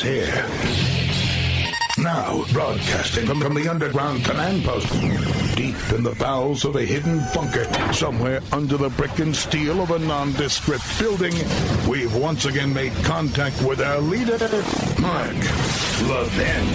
here. Now, broadcasting from the underground command post, deep in the bowels of a hidden bunker, somewhere under the brick and steel of a nondescript building, we've once again made contact with our leader, Mark Levin.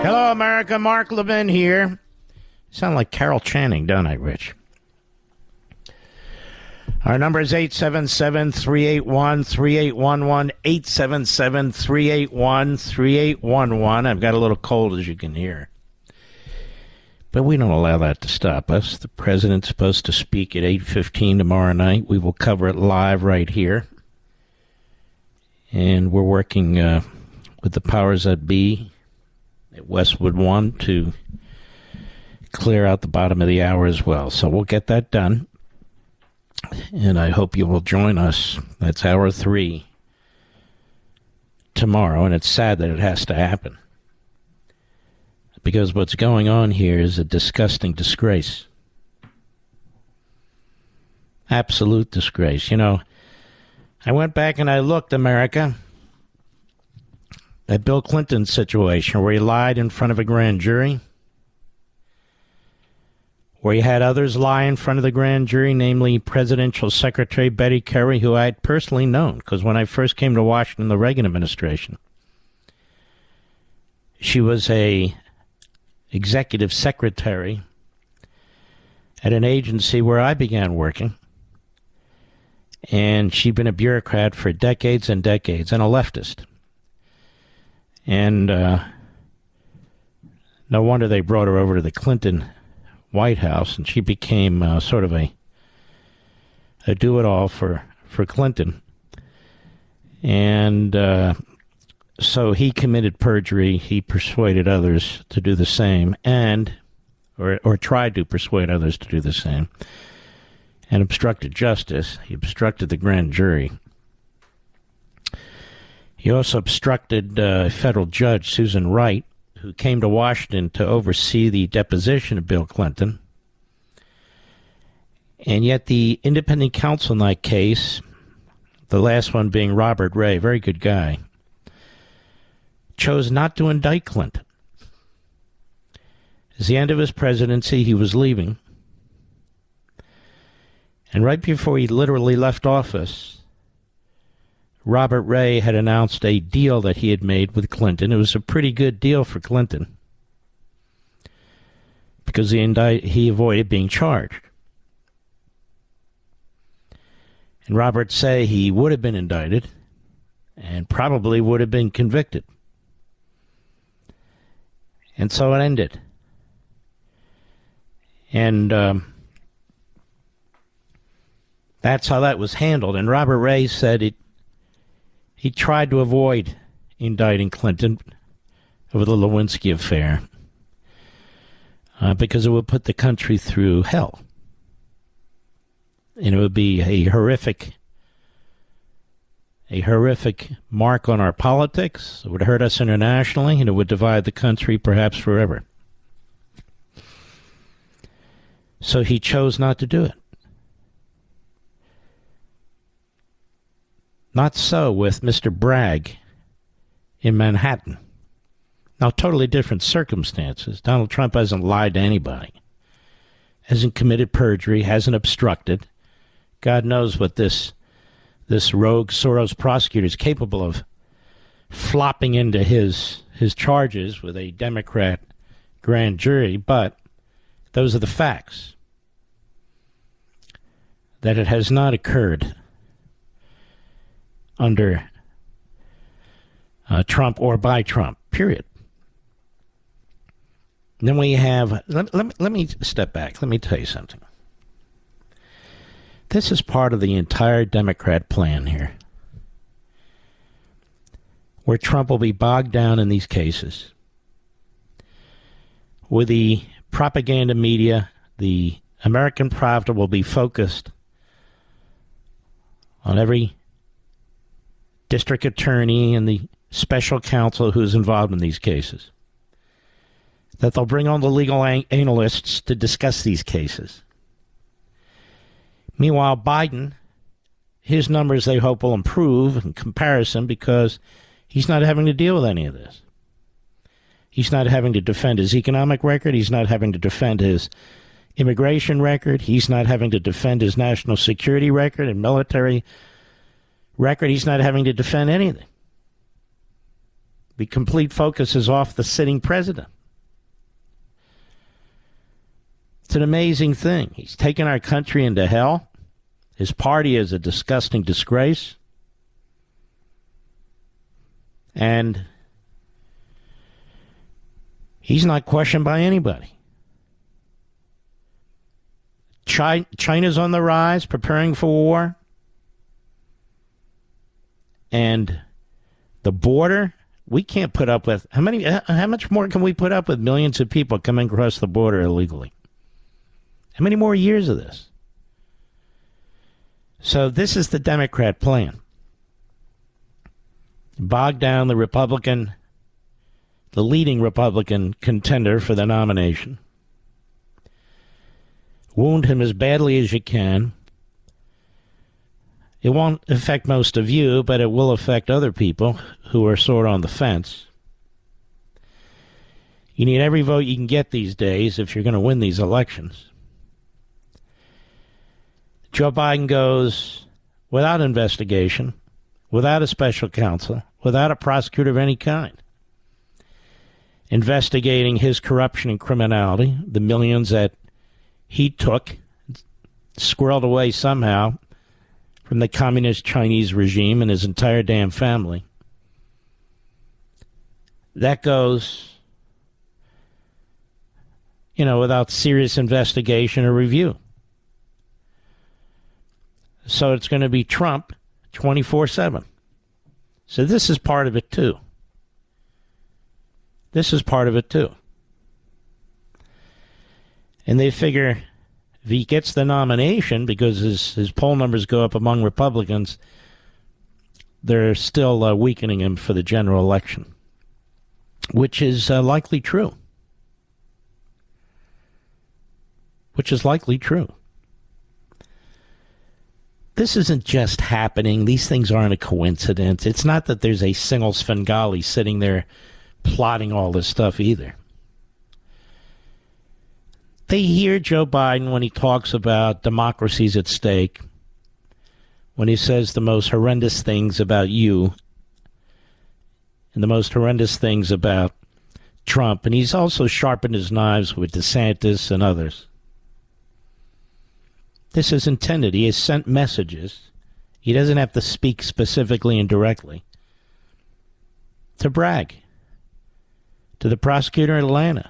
Hello, America. Mark Levin here. Sound like Carol Channing, don't I, Rich? Our number is 877-381-3811, 877-381-3811. I've got a little cold, as you can hear. But we don't allow that to stop us. The president's supposed to speak at 8:15 tomorrow night. We will cover it live right here. And we're working with the powers that be at Westwood One to clear out the bottom of the hour as well. So we'll get that done. And I hope you will join us. That's hour 3 tomorrow. And it's sad that it has to happen, because what's going on here is a disgusting disgrace. Absolute disgrace. You know, I went back and I looked, America, at Bill Clinton's situation, where he lied in front of a grand jury, where he had others lie in front of the grand jury, namely Presidential Secretary Betty Kerry, who I had personally known, because when I first came to Washington, the Reagan administration, she was a executive secretary at an agency where I began working, and she'd been a bureaucrat for decades and decades, and a leftist. And no wonder they brought her over to the Clinton White House, and she became sort of a do-it-all for Clinton. And so he committed perjury. He persuaded others to do the same, or tried to persuade others to do the same, and obstructed justice. He obstructed the grand jury. He also obstructed a federal judge, Susan Wright, who came to Washington to oversee the deposition of Bill Clinton. And yet the independent counsel in that case, the last one being Robert Ray, very good guy, chose not to indict Clinton. At the end of his presidency, he was leaving. And right before he literally left office, Robert Ray had announced a deal that he had made with Clinton. It was a pretty good deal for Clinton, because he avoided being charged. And Robert say he would have been indicted and probably would have been convicted. And so it ended. And that's how that was handled. And Robert Ray said he tried to avoid indicting Clinton over the Lewinsky affair because it would put the country through hell. And it would be a horrific mark on our politics. It would hurt us internationally, and it would divide the country perhaps forever. So he chose not to do it. Not so with Mr. Bragg in Manhattan, Now, totally different circumstances. Donald Trump hasn't lied to anybody, hasn't committed perjury, hasn't obstructed. God knows what this rogue Soros prosecutor is capable of flopping into his charges with a Democrat grand jury, but those are the facts. That it has not occurred under Trump or by Trump, period. Then we have, let me step back. Let me tell you something. This is part of the entire Democrat plan here, where Trump will be bogged down in these cases, with the propaganda media, the American profit will be focused on every district attorney and the special counsel who's involved in these cases. That they'll bring on the legal analysts to discuss these cases. Meanwhile, Biden, his numbers they hope will improve in comparison because he's not having to deal with any of this. He's not having to defend his economic record. He's not having to defend his immigration record. He's not having to defend his national security record and military record. He's not having to defend anything. The complete focus is off the sitting president. It's an amazing thing. He's taken our country into hell. His party is a disgusting disgrace. And he's not questioned by anybody. China's on the rise, preparing for war. And the border, we can't put up with, how much more can we put up with millions of people coming across the border illegally? How many more years of this? So this is the Democrat plan. Bog down the leading Republican contender for the nomination. Wound him as badly as you can. It won't affect most of you, but it will affect other people who are sort of on the fence. You need every vote you can get these days if you're going to win these elections. Joe Biden goes without investigation, without a special counsel, without a prosecutor of any kind, investigating his corruption and criminality, the millions that he took, squirreled away somehow from the communist Chinese regime and his entire damn family. That goes, without serious investigation or review. So it's going to be Trump 24/7. So this is part of it, too. And they figure if he gets the nomination, because his poll numbers go up among Republicans, they're still weakening him for the general election, which is likely true. This isn't just happening. These things aren't a coincidence. It's not that there's a single Svengali sitting there plotting all this stuff either. They hear Joe Biden when he talks about democracy's at stake, when he says the most horrendous things about you and the most horrendous things about Trump. And he's also sharpened his knives with DeSantis and others. This is intended. He has sent messages. He doesn't have to speak specifically and directly. To Bragg, to the prosecutor in Atlanta,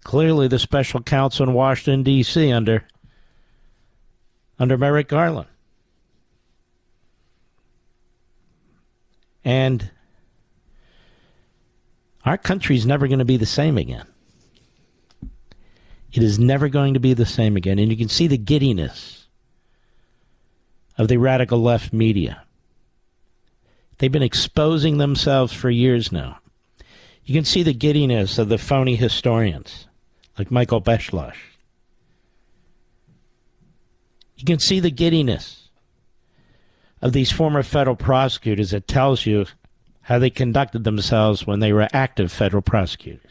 clearly the special counsel in Washington, D.C. under Merrick Garland. And our country's never going to be the same again. It is never going to be the same again. And you can see the giddiness of the radical left media. They've been exposing themselves for years now. You can see the giddiness of the phony historians like Michael Beschloss. You can see the giddiness of these former federal prosecutors that tells you how they conducted themselves when they were active federal prosecutors.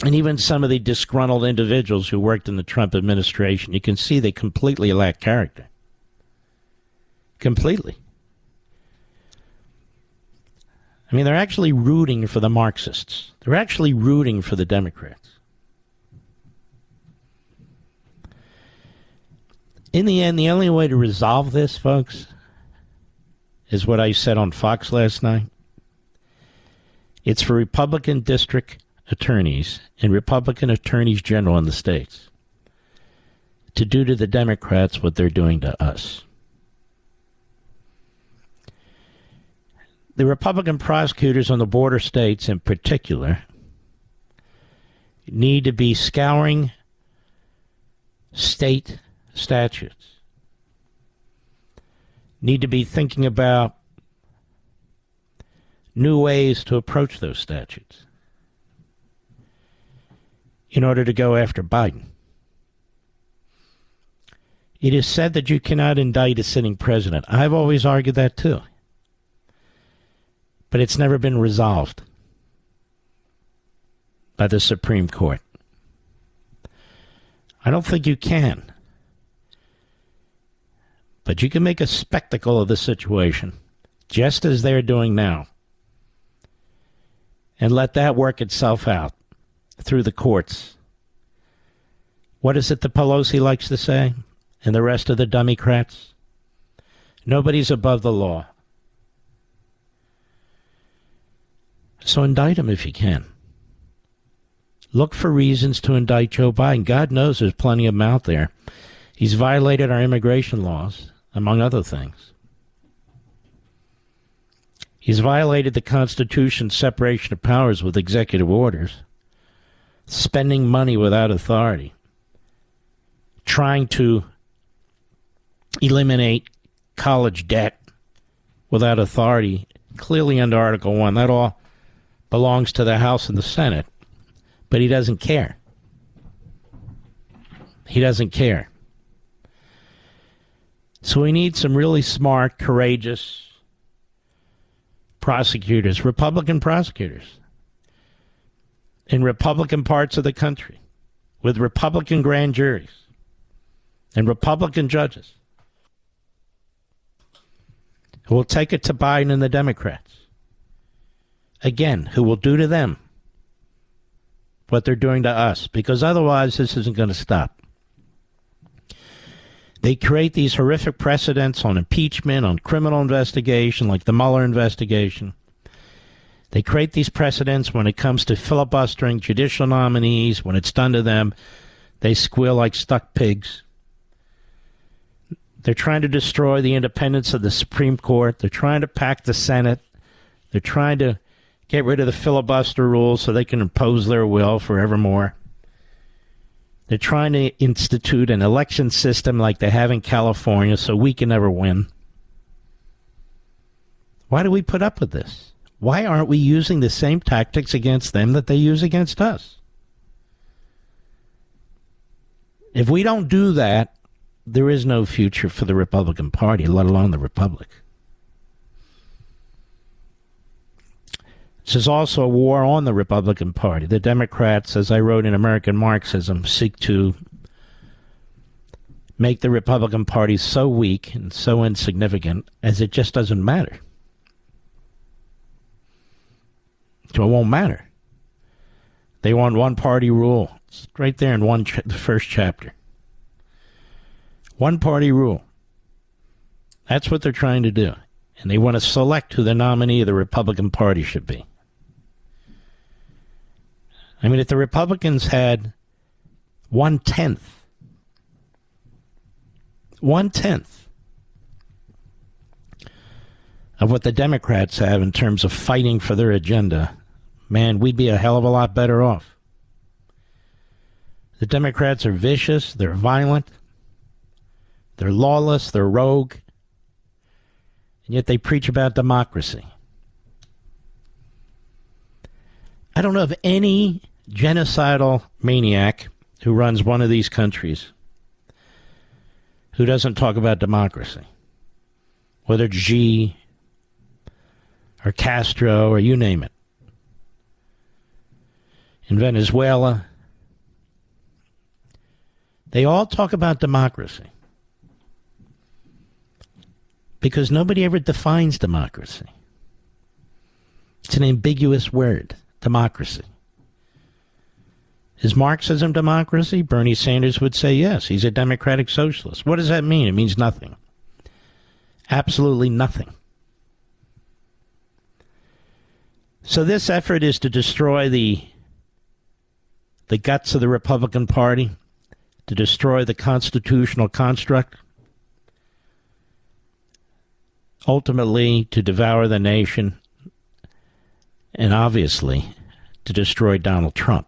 And even some of the disgruntled individuals who worked in the Trump administration, you can see they completely lack character. Completely. I mean, they're actually rooting for the Marxists. They're actually rooting for the Democrats. In the end, the only way to resolve this, folks, is what I said on Fox last night. It's for Republican district attorneys and Republican attorneys general in the states to do to the Democrats what they're doing to us. The Republican prosecutors on the border states in particular need to be scouring state statutes, need to be thinking about new ways to approach those statutes in order to go after Biden. It is said that you cannot indict a sitting president. I've always argued that too. But it's never been resolved by the Supreme Court. I don't think you can. But you can make a spectacle of the situation, just as they're doing now, and let that work itself out through the courts. What is it that Pelosi likes to say, and the rest of the Democrats? Nobody's above the law. So indict him if you can. Look for reasons to indict Joe Biden. God knows there's plenty of them out there. He's violated our immigration laws, among other things. He's violated the Constitution's separation of powers with executive orders, spending money without authority, trying to eliminate college debt without authority, clearly under Article 1. That all belongs to the House and the Senate, but he doesn't care. He doesn't care. So we need some really smart, courageous prosecutors, Republican prosecutors, in Republican parts of the country, with Republican grand juries and Republican judges, who will take it to Biden and the Democrats. Again, who will do to them what they're doing to us, because otherwise this isn't going to stop. They create these horrific precedents on impeachment, on criminal investigation, like the Mueller investigation. They create these precedents when it comes to filibustering judicial nominees. When it's done to them, they squeal like stuck pigs. They're trying to destroy the independence of the Supreme Court. They're trying to pack the Senate. They're trying to get rid of the filibuster rules so they can impose their will forevermore. They're trying to institute an election system like they have in California so we can never win. Why do we put up with this? Why aren't we using the same tactics against them that they use against us? If we don't do that, there is no future for the Republican Party, let alone the Republic. This is also a war on the Republican Party. The Democrats, as I wrote in American Marxism, seek to make the Republican Party so weak and so insignificant as it just doesn't matter. So it won't matter. They want one-party rule. It's right there in the first chapter. One-party rule. That's what they're trying to do. And they want to select who the nominee of the Republican Party should be. I mean, if the Republicans had 1/10 of what the Democrats have in terms of fighting for their agenda, man, we'd be a hell of a lot better off. The Democrats are vicious, they're violent, they're lawless, they're rogue, and yet they preach about democracy. I don't know of any genocidal maniac who runs one of these countries who doesn't talk about democracy. whether it's Xi or Castro or you name it. In Venezuela, they all talk about democracy because nobody ever defines democracy. It's an ambiguous word, democracy. Is Marxism democracy? Bernie Sanders would say yes. He's a democratic socialist. What does that mean? It means nothing. Absolutely nothing. So this effort is to destroy the guts of the Republican Party, to destroy the constitutional construct, ultimately to devour the nation, and obviously to destroy Donald Trump.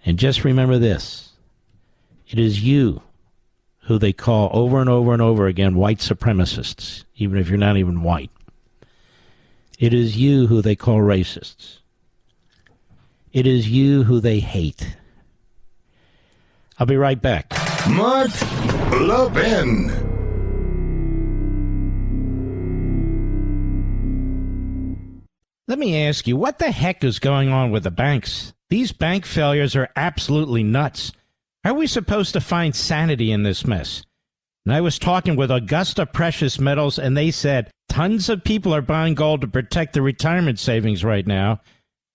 And just remember this. It is you who they call over and over and over again white supremacists, even if you're not even white. It is you who they call racists. It is you who they hate. I'll be right back. Mark Levin. Let me ask you, what the heck is going on with the banks? These bank failures are absolutely nuts. How are we supposed to find sanity in this mess? And I was talking with Augusta Precious Metals, and they said tons of people are buying gold to protect their retirement savings right now.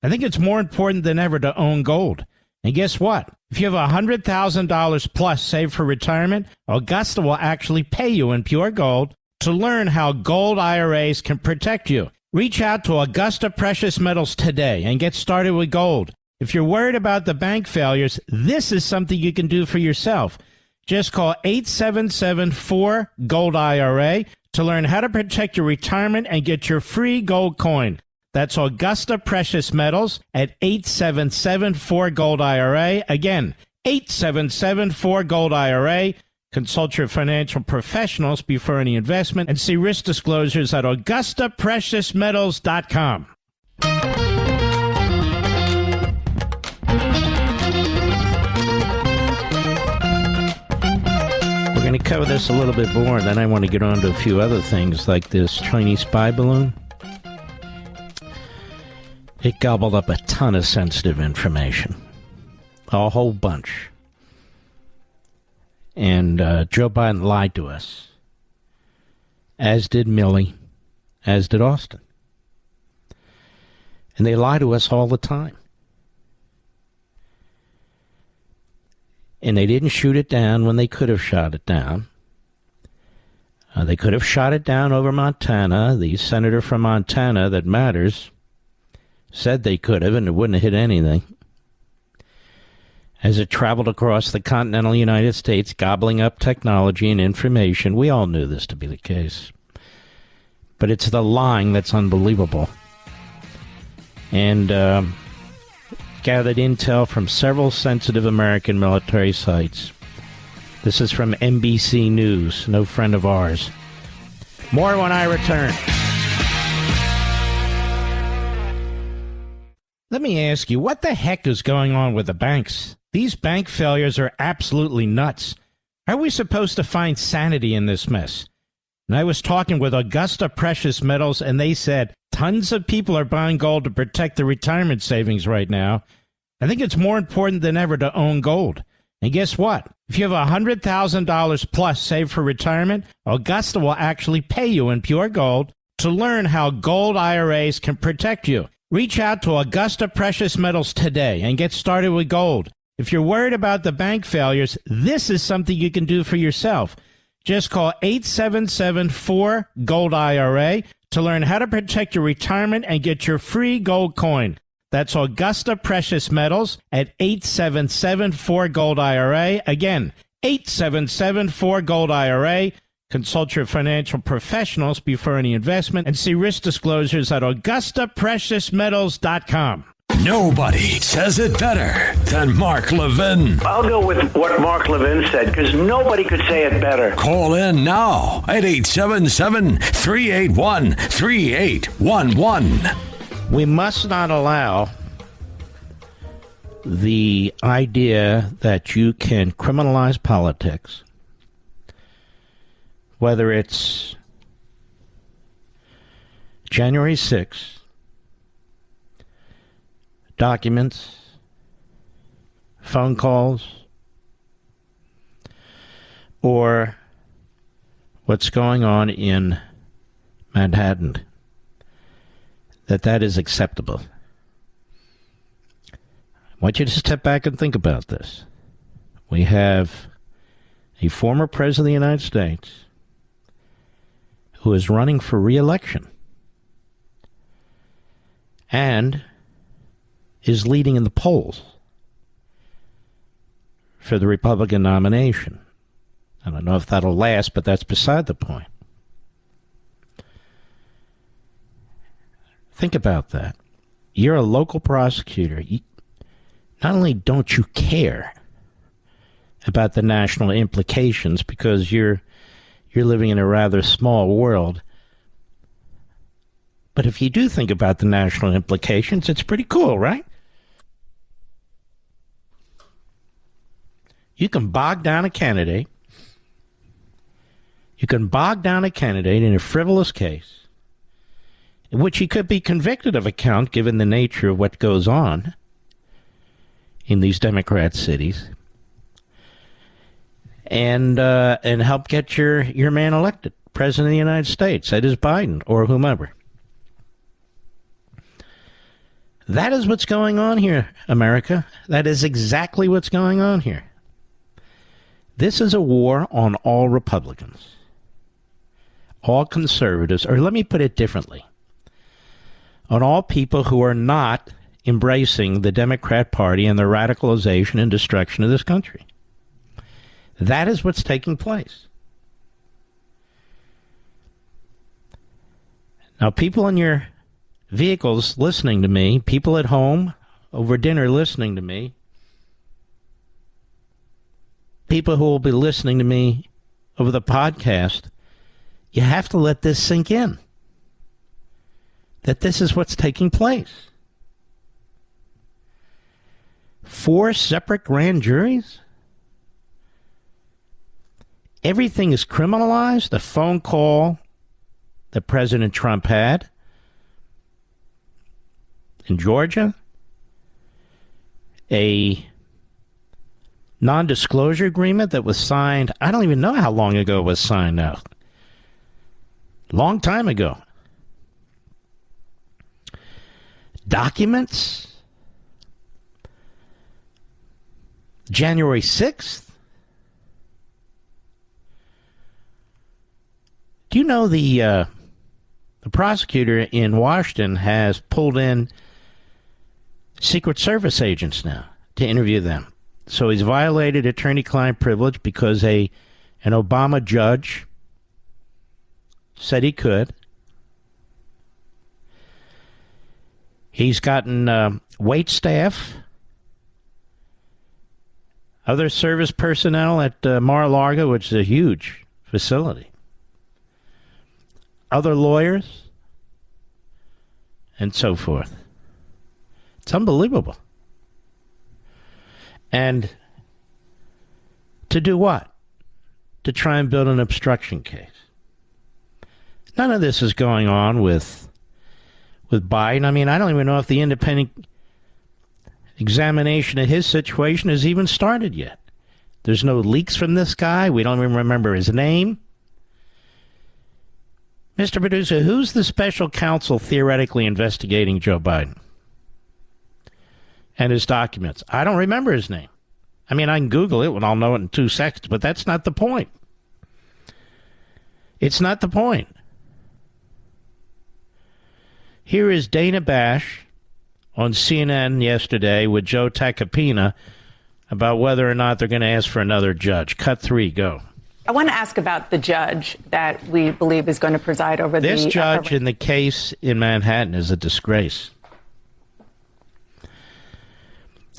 I think it's more important than ever to own gold. And guess what? If you have $100,000 plus saved for retirement, Augusta will actually pay you in pure gold to learn how gold IRAs can protect you. Reach out to Augusta Precious Metals today and get started with gold. If you're worried about the bank failures, this is something you can do for yourself. Just call 877-4-GOLD-IRA to learn how to protect your retirement and get your free gold coin. That's Augusta Precious Metals at 877-4-GOLD-IRA. Again, 877-4-GOLD-IRA. Consult your financial professionals before any investment and see risk disclosures at AugustaPreciousMetals.com. We're going to cover this a little bit more, and then I want to get on to a few other things like this Chinese spy balloon. It gobbled up a ton of sensitive information, a whole bunch. And Joe Biden lied to us, as did Milley, as did Austin. And they lie to us all the time. And they didn't shoot it down when they could have shot it down. They could have shot it down over Montana. The senator from Montana that matters said they could have, and it wouldn't have hit anything. As it traveled across the continental United States, gobbling up technology and information, we all knew this to be the case. But it's the lying that's unbelievable. And gathered intel from several sensitive American military sites. This is from NBC News, no friend of ours. More when I return. Let me ask you, what the heck is going on with the banks? These bank failures are absolutely nuts. How are we supposed to find sanity in this mess? And I was talking with Augusta Precious Metals, and they said tons of people are buying gold to protect their retirement savings right now. I think it's more important than ever to own gold. And guess what? If you have $100,000 plus saved for retirement, Augusta will actually pay you in pure gold to learn how gold IRAs can protect you. Reach out to Augusta Precious Metals today and get started with gold. If you're worried about the bank failures, this is something you can do for yourself. Just call 877-4-GOLD-IRA to learn how to protect your retirement and get your free gold coin. That's Augusta Precious Metals at 877-4-GOLD-IRA. Again, 877-4-GOLD-IRA. Consult your financial professionals before any investment and see risk disclosures at AugustaPreciousMetals.com. Nobody says it better than Mark Levin. I'll go with what Mark Levin said, because nobody could say it better. Call in now at 877-381-3811. We must not allow the idea that you can criminalize politics whether it's January 6th, documents, phone calls, or what's going on in Manhattan, that is acceptable. I want you to step back and think about this. We have a former president of the United States who is running for re-election and is leading in the polls for the Republican nomination. I don't know if that'll last, but that's beside the point. Think about that. You're a local prosecutor. Not only don't you care about the national implications because you're living in a rather small world, but if you do think about the national implications, it's pretty cool, right? You can bog down a candidate. You can bog down a candidate in a frivolous case in which he could be convicted of a count given the nature of what goes on in these Democrat cities, and help get your man elected, President of the United States. That is Biden or whomever. That is what's going on here, America. That is exactly what's going on here. This is a war on all Republicans, all conservatives, or let me put it differently, on all people who are not embracing the Democrat Party and the radicalization and destruction of this country. That is what's taking place. Now, people in your vehicles listening to me, people at home over dinner listening to me, people who will be listening to me over the podcast, you have to let this sink in. That this is what's taking place. 4 separate grand juries? Everything is criminalized. The phone call that President Trump had in Georgia, a non-disclosure agreement that was signed, I don't even know how long ago it was signed out. Long time ago. Documents? January 6th? Do you know the prosecutor in Washington has pulled in Secret Service agents now to interview them? So he's violated attorney-client privilege because an Obama judge said he could. He's gotten wait staff, other service personnel at Mar-a-Lago, which is a huge facility, other lawyers, and so forth. It's unbelievable. And to do what? To try and build an obstruction case. None of this is going on with Biden. I mean, I don't even know if the independent examination of his situation has even started yet. There's no leaks from this guy. We don't even remember his name. Mr. Producer, who's the special counsel theoretically investigating Joe Biden and his documents? I don't remember his name. I mean, I can Google it and I'll know it in 2 seconds, but that's not the point. It's not the point. Here is Dana Bash on CNN yesterday with Joe Tacopina about whether or not they're going to ask for another judge. Cut 3, go. I want to ask about the judge that we believe is going to preside over this judge in the case in Manhattan is a disgrace.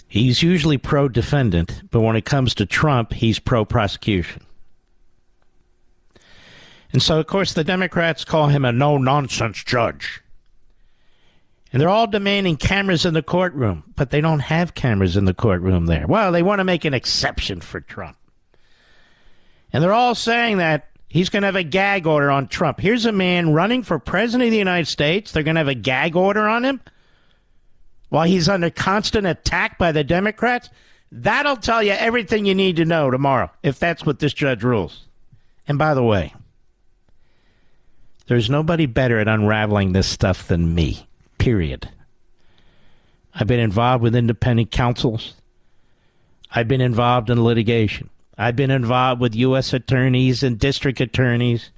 He's usually pro-defendant, but when it comes to Trump, he's pro-prosecution. And so, of course, the Democrats call him a no-nonsense judge. And they're all demanding cameras in the courtroom, but they don't have cameras in the courtroom there. Well, they want to make an exception for Trump. And they're all saying that He's going to have a gag order on Trump. Here's a man running for president of the United States. They're going to have a gag order on him while he's under constant attack by the Democrats. That'll tell you everything you need to know tomorrow, if that's what this judge rules. And by the way, there's nobody better at unraveling this stuff than me, period. I've been involved with independent counsels. I've been involved in litigation. I've been involved with U.S. attorneys and district attorneys.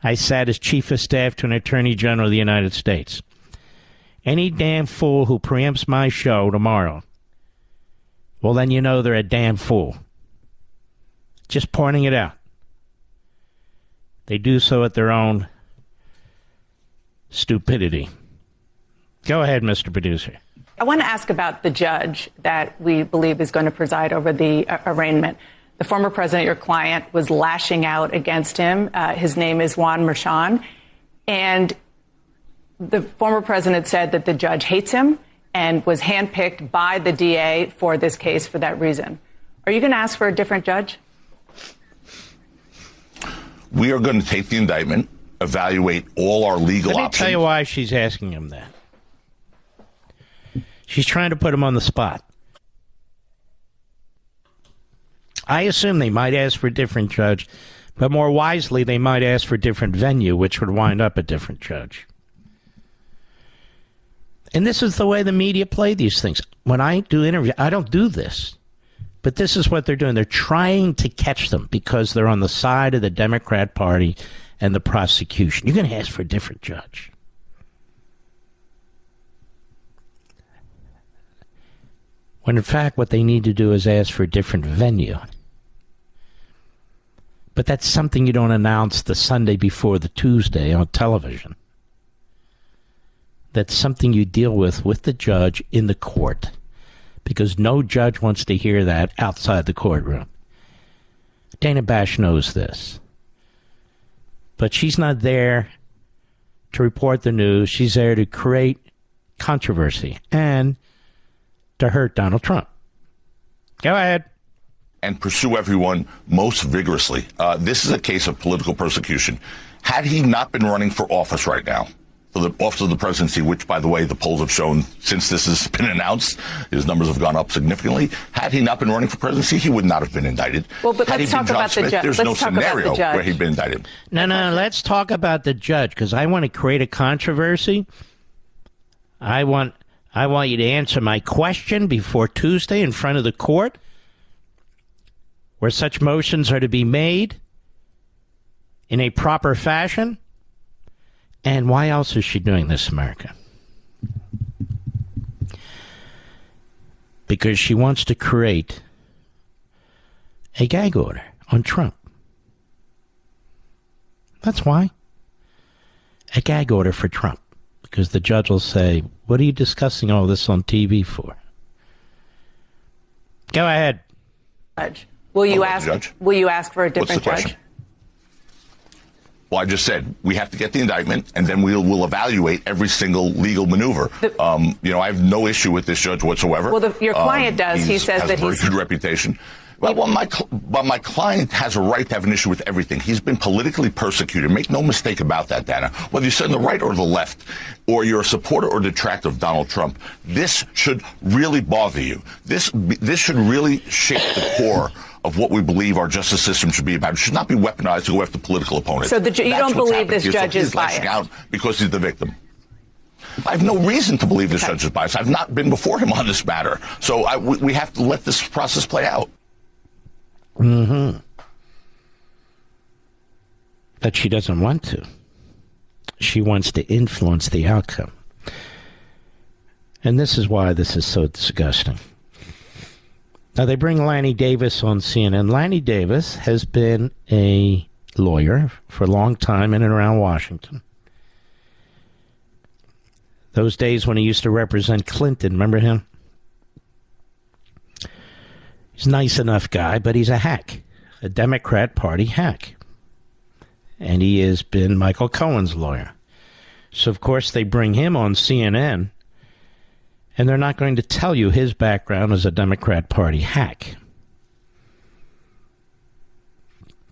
I sat as chief of staff to an attorney general of the United States. Any damn fool who preempts my show tomorrow, well, then you know they're a damn fool. Just pointing it out. They do so at their own stupidity. Go ahead, Mr. Producer. I want to ask about the judge that we believe is going to preside over the arraignment. The former president, your client, was lashing out against him. His name is Juan Merchan. And the former president said that the judge hates him and was handpicked by the DA for this case for that reason. Are you going to ask for a different judge? We are going to take the indictment, evaluate all our legal options. Let me tell you why she's asking him that. She's trying to put him on the spot. I assume they might ask for a different judge, but more wisely, they might ask for a different venue, which would wind up a different judge. And this is the way the media play these things. When I do interviews, I don't do this. But this is what they're doing. They're trying to catch them because they're on the side of the Democrat Party and the prosecution. You're going to ask for a different judge. When in fact what they need to do is ask for a different venue. But that's something you don't announce the Sunday before the Tuesday on television. That's something you deal with the judge in the court. Because no judge wants to hear that outside the courtroom. Dana Bash knows this. But she's not there to report the news. She's there to create controversy and to hurt Donald Trump. Go ahead. And pursue everyone most vigorously. This is a case of political persecution. Had he not been running for office right now, for the office of the presidency, which, by the way, the polls have shown since this has been announced, his numbers have gone up significantly. Had he not been running for presidency, he would not have been indicted. Well, but let's talk about the judge. There's no scenario where he'd been indicted. No, let's talk about the judge, because I want to create a controversy. I want you to answer my question before Tuesday in front of the court, where such motions are to be made in a proper fashion. And why else is she doing this, America? Because she wants to create a gag order on Trump. That's why. A gag order for Trump. Because the judge will say, what are you discussing all this on TV for? Go ahead. Judge. Will you ask for a different judge? Well, I just said we have to get the indictment, and then we'll evaluate every single legal maneuver. I have no issue with this judge whatsoever. Well, your client does. He says that has a very good reputation. Well, my client has a right to have an issue with everything. He's been politically persecuted. Make no mistake about that, Dana. Whether you sit on the right or the left, or you're a supporter or detractor of Donald Trump, this should really bother you. This should really shake the core of what we believe our justice system should be about. It should not be weaponized to go after political opponents. So you don't believe this judge is biased? He's lashing out because he's the victim. I have no reason to believe this judge is biased. I've not been before him on this matter. So we have to let this process play out. Mm-hmm. But she doesn't want to. She wants to influence the outcome. And this is why this is so disgusting. Now, they bring Lanny Davis on CNN. Lanny Davis has been a lawyer for a long time in and around Washington. Those days when he used to represent Clinton, remember him? He's a nice enough guy, but he's a hack, a Democrat Party hack. And he has been Michael Cohen's lawyer. So, of course, they bring him on CNN, and they're not going to tell you his background as a Democrat Party hack.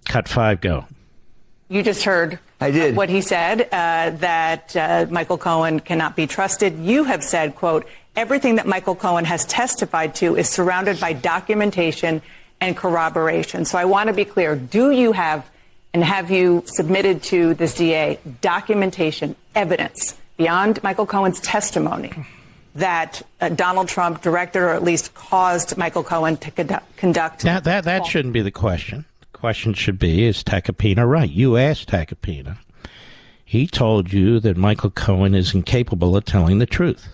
Cut 5, go. You just heard I did. What he said, that Michael Cohen cannot be trusted. You have said, quote, everything that Michael Cohen has testified to is surrounded by documentation and corroboration. So I want to be clear. Do you have and have you submitted to this DA documentation, evidence beyond Michael Cohen's testimony that Donald Trump directed or at least caused Michael Cohen to conduct? Now, that shouldn't be the question. The question should be, is Tacopina right? You asked Tacopina. He told you that Michael Cohen is incapable of telling the truth.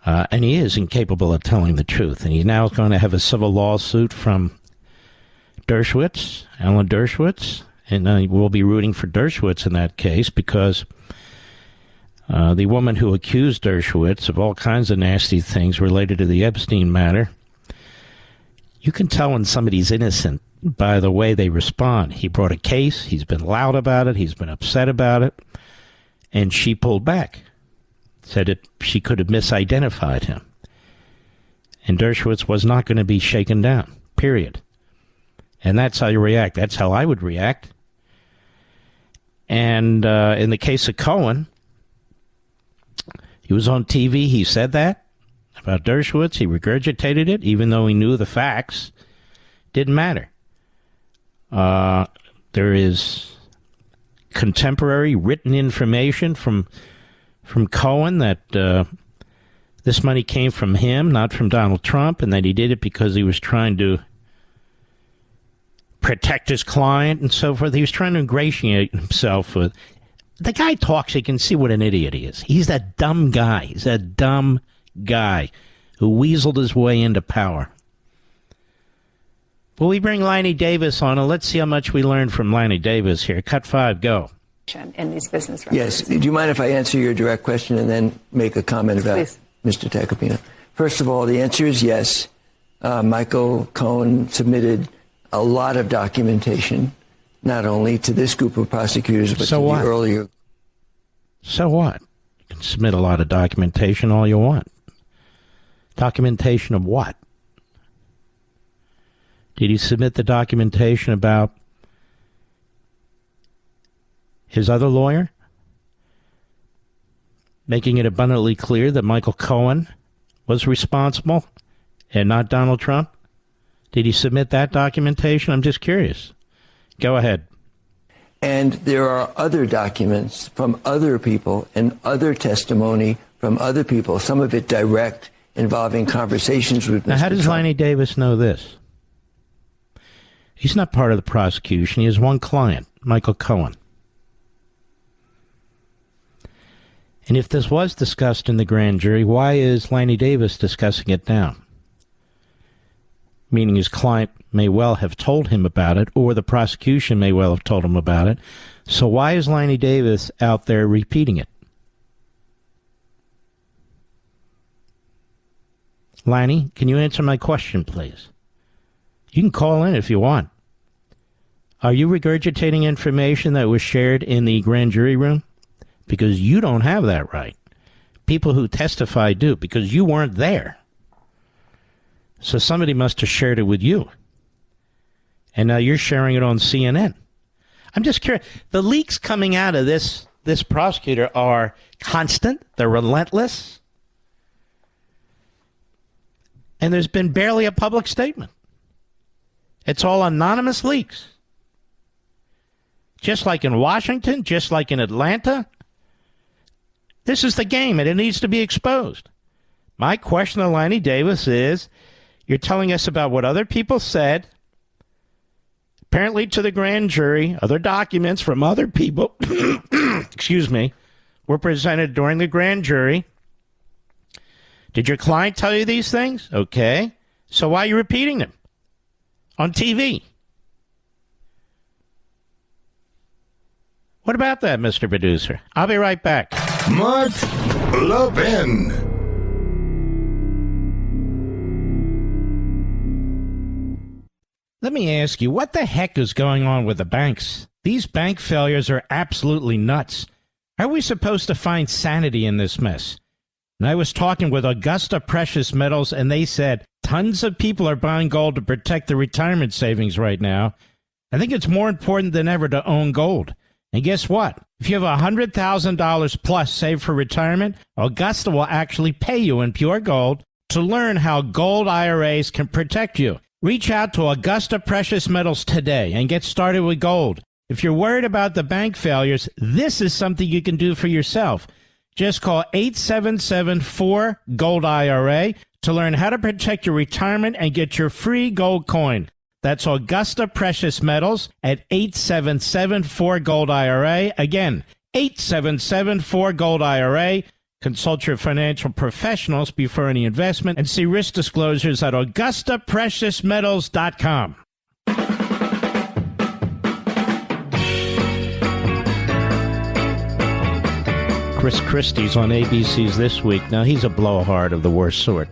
And he is incapable of telling the truth. And he's now going to have a civil lawsuit from Dershowitz, Alan Dershowitz. And we'll be rooting for Dershowitz in that case because the woman who accused Dershowitz of all kinds of nasty things related to the Epstein matter, you can tell when somebody's innocent by the way they respond. He brought a case. He's been loud about it. He's been upset about it. And she pulled back. Said she could have misidentified him. And Dershowitz was not going to be shaken down, period. And that's how you react. That's how I would react. And in the case of Cohen, he was on TV. He said that about Dershowitz. He regurgitated it, even though he knew the facts. Didn't matter. There is contemporary written information from Cohen that this money came from him, not from Donald Trump, and that he did it because he was trying to protect his client and so forth. He was trying to ingratiate himself with... The guy talks, you can see what an idiot he is. He's a dumb guy. He's a dumb guy who weaseled his way into power. Will we bring Lanny Davis on, and let's see how much we learned from Lanny Davis here. Cut 5, go. In these business records. Yes. Do you mind if I answer your direct question and then make a comment about Mr. Tacopina? First of all, the answer is yes. Michael Cohen submitted a lot of documentation, not only to this group of prosecutors, but so to what? the earlier. So what? You can submit a lot of documentation all you want. Documentation of what? Did he submit the documentation about his other lawyer, making it abundantly clear that Michael Cohen was responsible and not Donald Trump? Did he submit that documentation? I'm just curious. Go ahead. And there are other documents from other people and other testimony from other people, some of it direct, involving conversations with Mr. Now, how does Trump. Lanny Davis know this? He's not part of the prosecution. He has one client, Michael Cohen. And if this was discussed in the grand jury, why is Lanny Davis discussing it now? Meaning his client may well have told him about it, or the prosecution may well have told him about it. So why is Lanny Davis out there repeating it? Lanny, can you answer my question, please? You can call in if you want. Are you regurgitating information that was shared in the grand jury room? Because you don't have that right. People who testify do, because you weren't there. So somebody must have shared it with you. And now you're sharing it on CNN. I'm just curious. The leaks coming out of this prosecutor are constant. They're relentless. And there's been barely a public statement. It's all anonymous leaks. Just like in Washington, just like in Atlanta. This is the game, and it needs to be exposed. My question to Lanny Davis is, you're telling us about what other people said, apparently to the grand jury, other documents from other people, excuse me, were presented during the grand jury. Did your client tell you these things? Okay. So why are you repeating them on TV? What about that, Mr. Producer? I'll be right back. Mark Levin. Let me ask you, what the heck is going on with the banks? These bank failures are absolutely nuts. How are we supposed to find sanity in this mess? And I was talking with Augusta Precious Metals, and they said tons of people are buying gold to protect their retirement savings right now. I think it's more important than ever to own gold. And guess what? If you have $100,000 plus saved for retirement, Augusta will actually pay you in pure gold to learn how gold IRAs can protect you. Reach out to Augusta Precious Metals today and get started with gold. If you're worried about the bank failures, this is something you can do for yourself. Just call 877-4-GOLD-IRA to learn how to protect your retirement and get your free gold coin. That's Augusta Precious Metals at 877-4-GOLD-IRA. Again, 877-4-GOLD-IRA. Consult your financial professionals before any investment and see risk disclosures at AugustaPreciousMetals.com. Christie's on ABC's This Week. Now, he's a blowhard of the worst sort.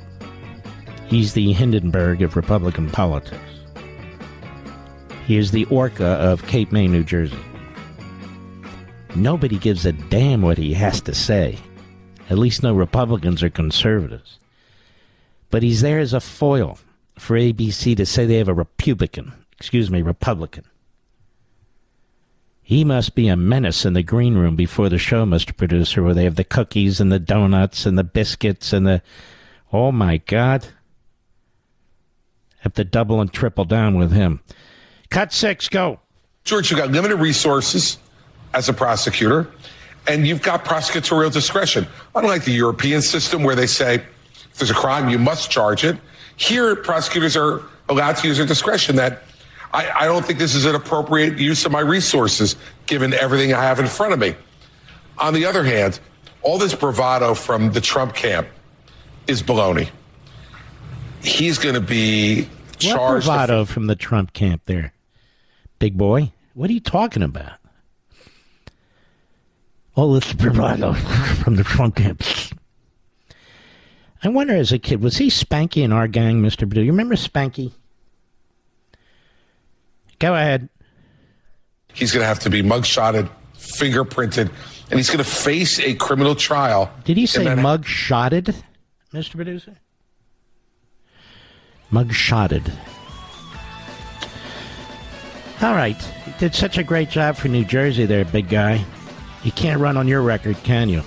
He's the Hindenburg of Republican politics. He is the Orca of Cape May, New Jersey. Nobody gives a damn what he has to say. At least no Republicans or conservatives. But he's there as a foil for ABC to say they have a Republican. He must be a menace in the green room before the show, Mr. Producer, where they have the cookies and the donuts and the biscuits and the... Oh, my God. Have to double and triple down with him. Cut 6, go. George, you've got limited resources as a prosecutor, and you've got prosecutorial discretion. Unlike the European system where they say, if there's a crime, you must charge it. Here, prosecutors are allowed to use their discretion that I don't think this is an appropriate use of my resources, given everything I have in front of me. On the other hand, all this bravado from the Trump camp is baloney. He's going to be charged. What bravado from the Trump camp there? Big boy, what are you talking about? All this bravado from the Trump camp. I wonder, as a kid, was he Spanky in our gang, Mr. Badu? You remember Spanky? Go ahead. He's going to have to be mugshotted, fingerprinted, and he's going to face a criminal trial. Did he say mugshotted, Mr. Producer? Mugshotted. All right. You did such a great job for New Jersey there, big guy. You can't run on your record, can you?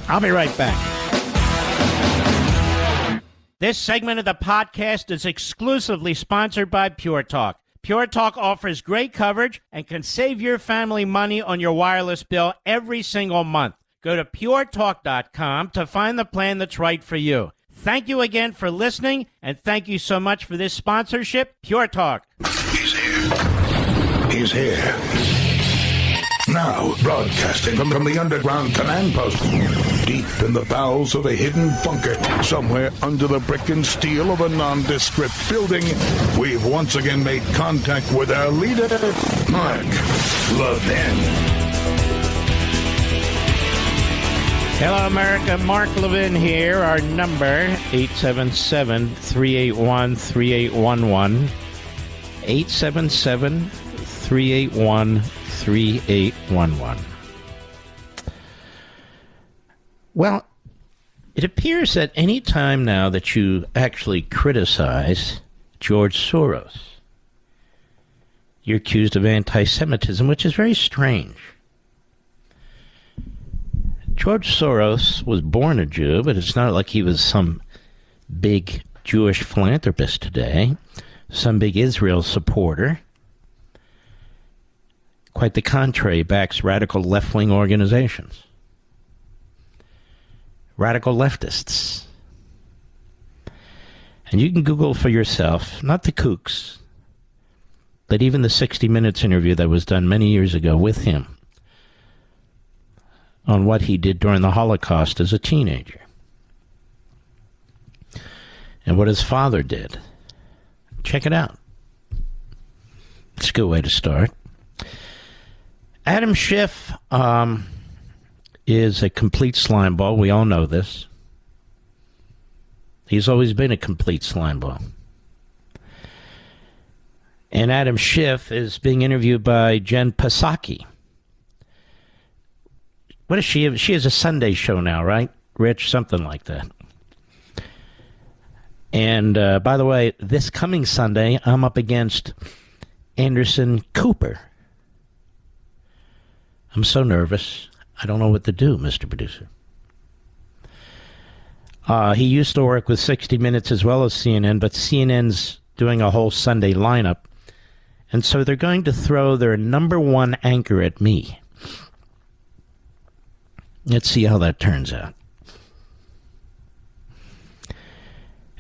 I'll be right back. This segment of the podcast is exclusively sponsored by Pure Talk. Pure Talk offers great coverage and can save your family money on your wireless bill every single month. Go to puretalk.com to find the plan that's right for you. Thank you again for listening, and thank you so much for this sponsorship, Pure Talk. He's here. He's here. Now, broadcasting from the underground command post, deep in the bowels of a hidden bunker, somewhere under the brick and steel of a nondescript building, we've once again made contact with our leader, Mark Levin. Hello, America. Mark Levin here. Our number, 877-381-3811. 877-381-3811. Well, it appears that any time now that you actually criticize George Soros, you're accused of anti-Semitism, which is very strange. George Soros was born a Jew, but it's not like he was some big Jewish philanthropist today, some big Israel supporter. Quite the contrary, backs radical left-wing organizations. Radical leftists. And you can Google for yourself, not the kooks, but even the 60 Minutes interview that was done many years ago with him on what he did during the Holocaust as a teenager and what his father did. Check it out. It's a good way to start. Adam Schiff is a complete slimeball. We all know this. He's always been a complete slimeball. And Adam Schiff is being interviewed by Jen Psaki. What is she? She has a Sunday show now, right? Rich, something like that. And by the way, this coming Sunday, I'm up against Anderson Cooper. I'm so nervous. I don't know what to do, Mr. Producer. He used to work with 60 Minutes as well as CNN, but CNN's doing a whole Sunday lineup. And so they're going to throw their number one anchor at me. Let's see how that turns out.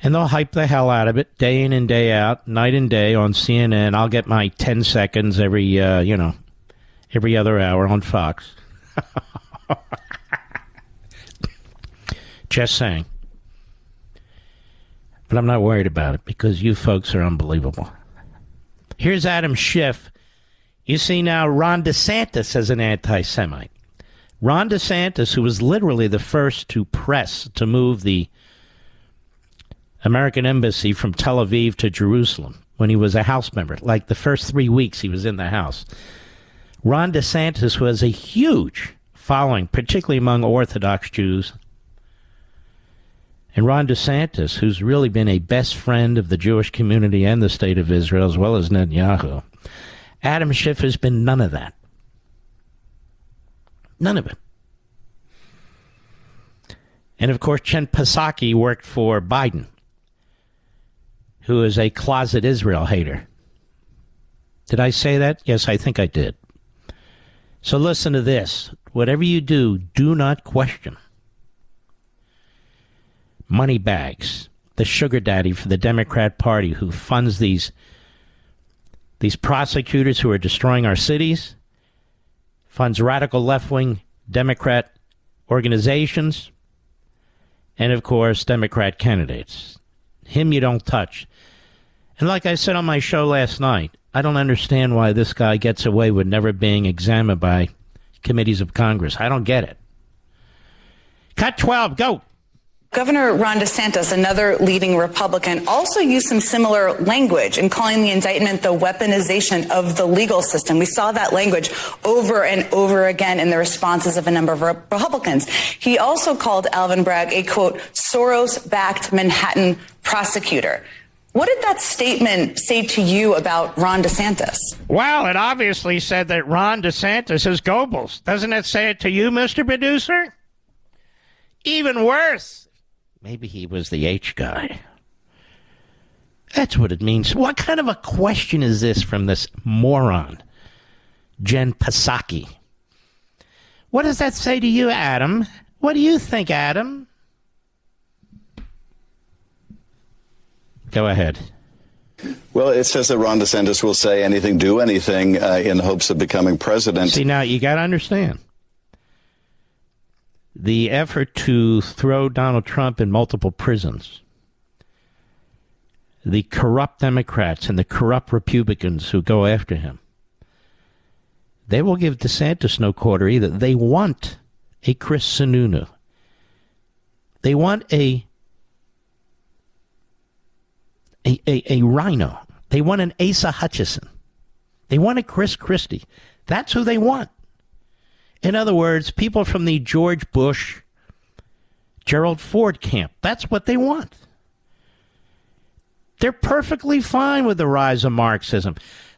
And they'll hype the hell out of it day in and day out, night and day on CNN. I'll get my 10 seconds every other hour on Fox. Just saying. But I'm not worried about it because you folks are unbelievable. Here's Adam Schiff. You see now Ron DeSantis as an anti-Semite. Ron DeSantis, who was literally the first to press to move the American embassy from Tel Aviv to Jerusalem when he was a House member. Like the first 3 weeks he was in the House. Ron DeSantis was a huge following, particularly among Orthodox Jews. And Ron DeSantis, who's really been a best friend of the Jewish community and the state of Israel, as well as Netanyahu. Adam Schiff has been none of that. None of it. And of course, Jen Psaki worked for Biden, who is a closet Israel hater. Did I say that? Yes, I think I did. So listen to this. Whatever you do, do not question. Money bags, the sugar daddy for the Democrat Party who funds these prosecutors who are destroying our cities, funds radical left-wing Democrat organizations, and, of course, Democrat candidates. Him you don't touch. And like I said on my show last night, I don't understand why this guy gets away with never being examined by committees of Congress. I don't get it. Cut 12, go. Governor Ron DeSantis, another leading Republican, also used some similar language in calling the indictment the weaponization of the legal system. We saw that language over and over again in the responses of a number of Republicans. He also called Alvin Bragg a, quote, Soros-backed Manhattan prosecutor. What did that statement say to you about Ron DeSantis? Well, it obviously said that Ron DeSantis is Goebbels. Doesn't it say it to you, Mr. Producer? Even worse. Maybe he was the H guy. That's what it means. What kind of a question is this from this moron, Jen Psaki? What does that say to you, Adam? What do you think, Adam? Go ahead. Well, it says that Ron DeSantis will say anything, do anything in hopes of becoming president. See, now you got to understand. The effort to throw Donald Trump in multiple prisons, the corrupt Democrats and the corrupt Republicans who go after him, they will give DeSantis no quarter either. They want a Chris Sununu. They want a RINO. They want an Asa Hutchinson. They want a Chris Christie. That's who they want. In other words, people from the George Bush, Gerald Ford camp. That's what they want. They're perfectly fine with the rise of Marxism.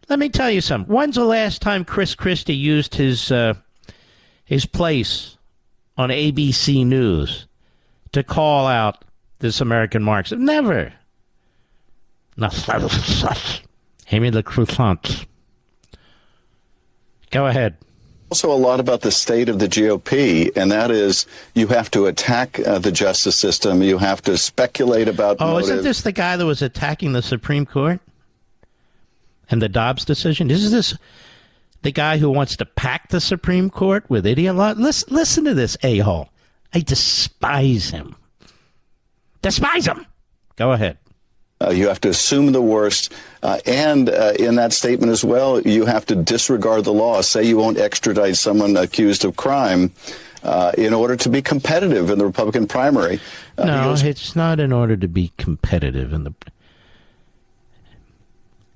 Let me tell you something. When's the last time Chris Christie used his place on ABC News to call out this American Marxism? Never. Hand me the croissants. Go ahead. Also a lot about the state of the GOP, and that is you have to attack the justice system. You have to speculate about motive. Isn't this the guy that was attacking the Supreme Court and the Dobbs decision? Is this the guy who wants to pack the Supreme Court with idiot? Listen to this a-hole. I despise him. Despise him. Go ahead. You have to assume the worst. And in that statement as well, you have to disregard the law. Say you won't extradite someone accused of crime in order to be competitive in the Republican primary. No, it's not in order to be competitive.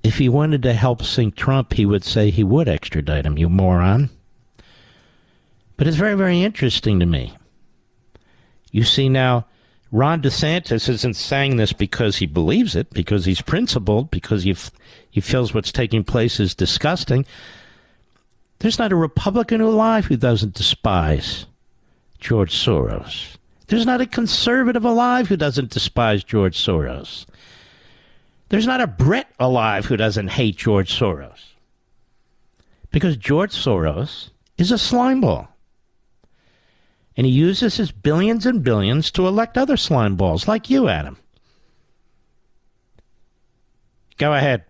If he wanted to help sink Trump, he would say he would extradite him, you moron. But it's very, very interesting to me. You see now, Ron DeSantis isn't saying this because he believes it, because he's principled, because he feels what's taking place is disgusting. There's not a Republican alive who doesn't despise George Soros. There's not a conservative alive who doesn't despise George Soros. There's not a Brit alive who doesn't hate George Soros. Because George Soros is a slimeball. And he uses his billions and billions to elect other slimeballs like you, Adam. Go ahead.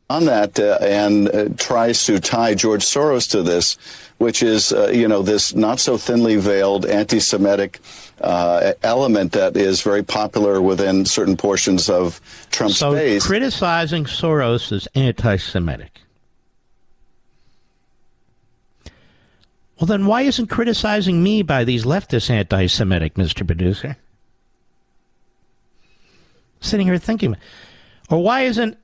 On that, and tries to tie George Soros to this, which is, this not so thinly veiled anti-Semitic element that is very popular within certain portions of Trump's base. So criticizing Soros is anti-Semitic. Well, then why isn't criticizing me by these leftists anti-Semitic, Mr. Producer? Sitting here thinking. Or why isn't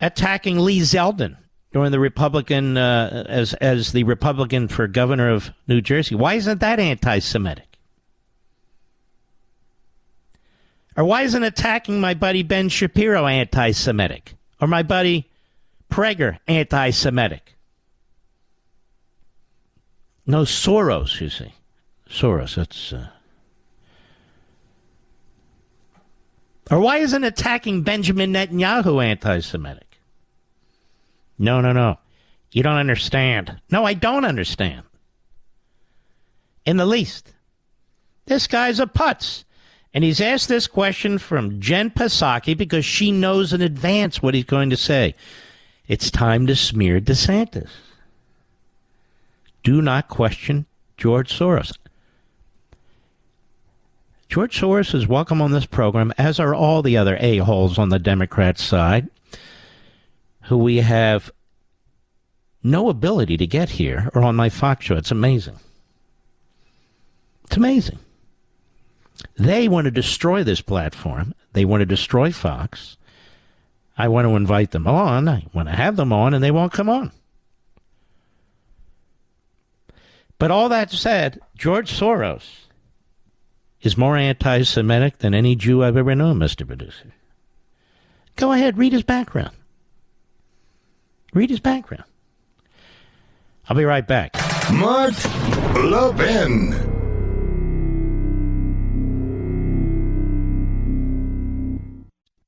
attacking Lee Zeldin during the Republican, as the Republican for governor of New Jersey, why isn't that anti-Semitic? Or why isn't attacking my buddy Ben Shapiro anti-Semitic? Or my buddy Prager anti-Semitic? No, Soros, you see. Soros, that's... Or why isn't attacking Benjamin Netanyahu anti-Semitic? No. You don't understand. No, I don't understand. In the least. This guy's a putz. And he's asked this question from Jen Psaki because she knows in advance what he's going to say. It's time to smear DeSantis. Do not question George Soros. George Soros is welcome on this program, as are all the other a-holes on the Democrat side, who we have no ability to get here, or on my Fox show. It's amazing. It's amazing. They want to destroy this platform. They want to destroy Fox. I want to invite them on. I want to have them on, and they won't come on. But all that said, George Soros is more anti-Semitic than any Jew I've ever known, Mr. Producer. Go ahead, read his background. Read his background. I'll be right back. Mark Levin.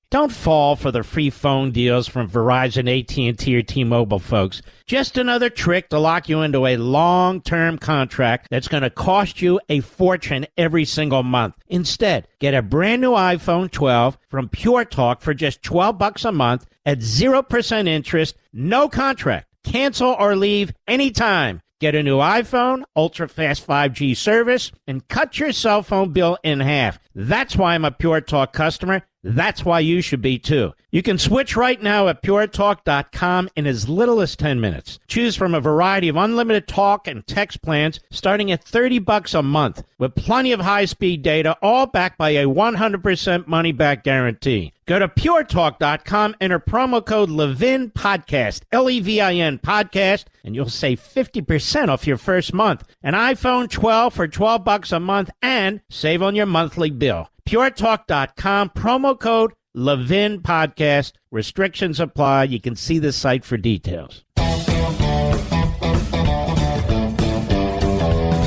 Don't fall for the free phone deals from Verizon, AT&T, or T-Mobile, folks. Just another trick to lock you into a long-term contract that's going to cost you a fortune every single month. Instead, get a brand new iPhone 12 from Pure Talk for just $12 a month at 0% interest, no contract. Cancel or leave anytime. Get a new iPhone, ultra-fast 5G service, and cut your cell phone bill in half. That's why I'm a Pure Talk customer. That's why you should be, too. You can switch right now at puretalk.com in as little as 10 minutes. Choose from a variety of unlimited talk and text plans starting at $30 a month with plenty of high-speed data, all backed by a 100% money-back guarantee. Go to puretalk.com, enter promo code Levin Podcast, Levin Podcast, and you'll save 50% off your first month. An iPhone 12 for $12 a month and save on your monthly bill. PureTalk.com, promo code Levin Podcast. Restrictions apply. You can see the site for details.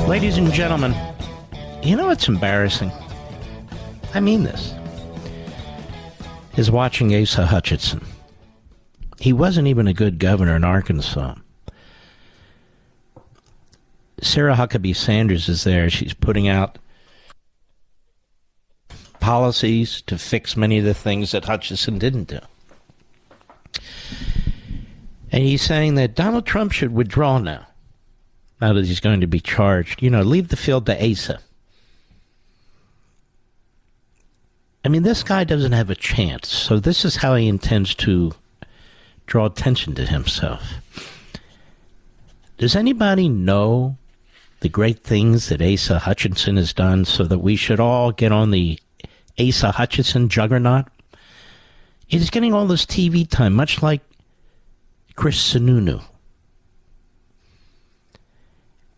Ladies and gentlemen, you know what's embarrassing? I mean this. Is watching Asa Hutchinson. He wasn't even a good governor in Arkansas. Sarah Huckabee Sanders is there. She's putting out policies to fix many of the things that Hutchinson didn't do. And he's saying that Donald Trump should withdraw now that he's going to be charged. Leave the field to Asa. I mean, this guy doesn't have a chance. So this is how he intends to draw attention to himself. Does anybody know the great things that Asa Hutchinson has done so that we should all get on the Asa Hutchinson juggernaut? He's getting all this TV time, much like Chris Sununu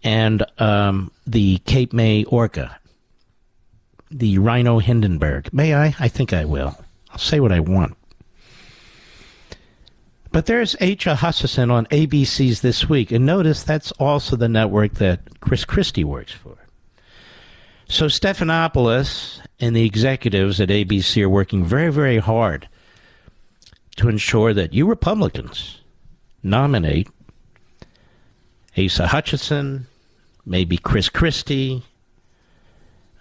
and the Cape May Orca. the Rhino Hindenburg. May I? I think I will. I'll say what I want. But there's H.A. Hutchinson on ABC's This Week. And notice that's also the network that Christie works for. So Stephanopoulos and the executives at ABC are working very, very hard to ensure that you Republicans nominate Asa Hutchinson, maybe Christie,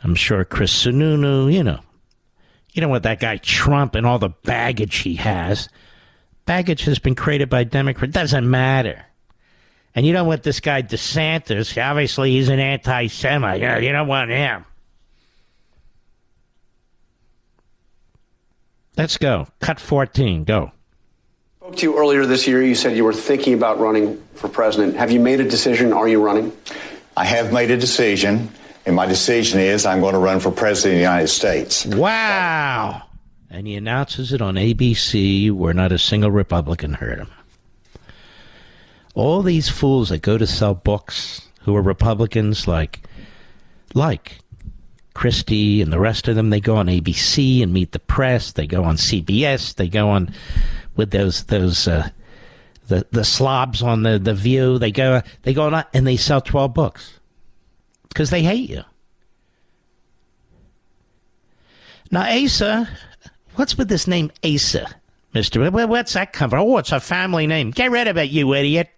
I'm sure Chris Sununu, you know what, that guy Trump and all the baggage he has. Baggage has been created by Democrats. Doesn't matter. And you know what, this guy DeSantis, obviously he's an anti-Semite. Yeah, you don't want him. Let's go. Cut 14. Go. Spoke to you earlier this year. You said you were thinking about running for president. Have you made a decision? Are you running? I have made a decision, and my decision is I'm going to run for president of the United States. Wow. And he announces it on ABC where not a single Republican heard him. All these fools that go to sell books who are Republicans like Christie and the rest of them, they go on ABC and meet the press. They go on CBS. They go on with those the slobs on the View. They go on and they sell 12 books because they hate you. Now, Asa, what's with this name Asa, Mister? What's that come from? Oh, it's a family name. Get rid of it, you idiot.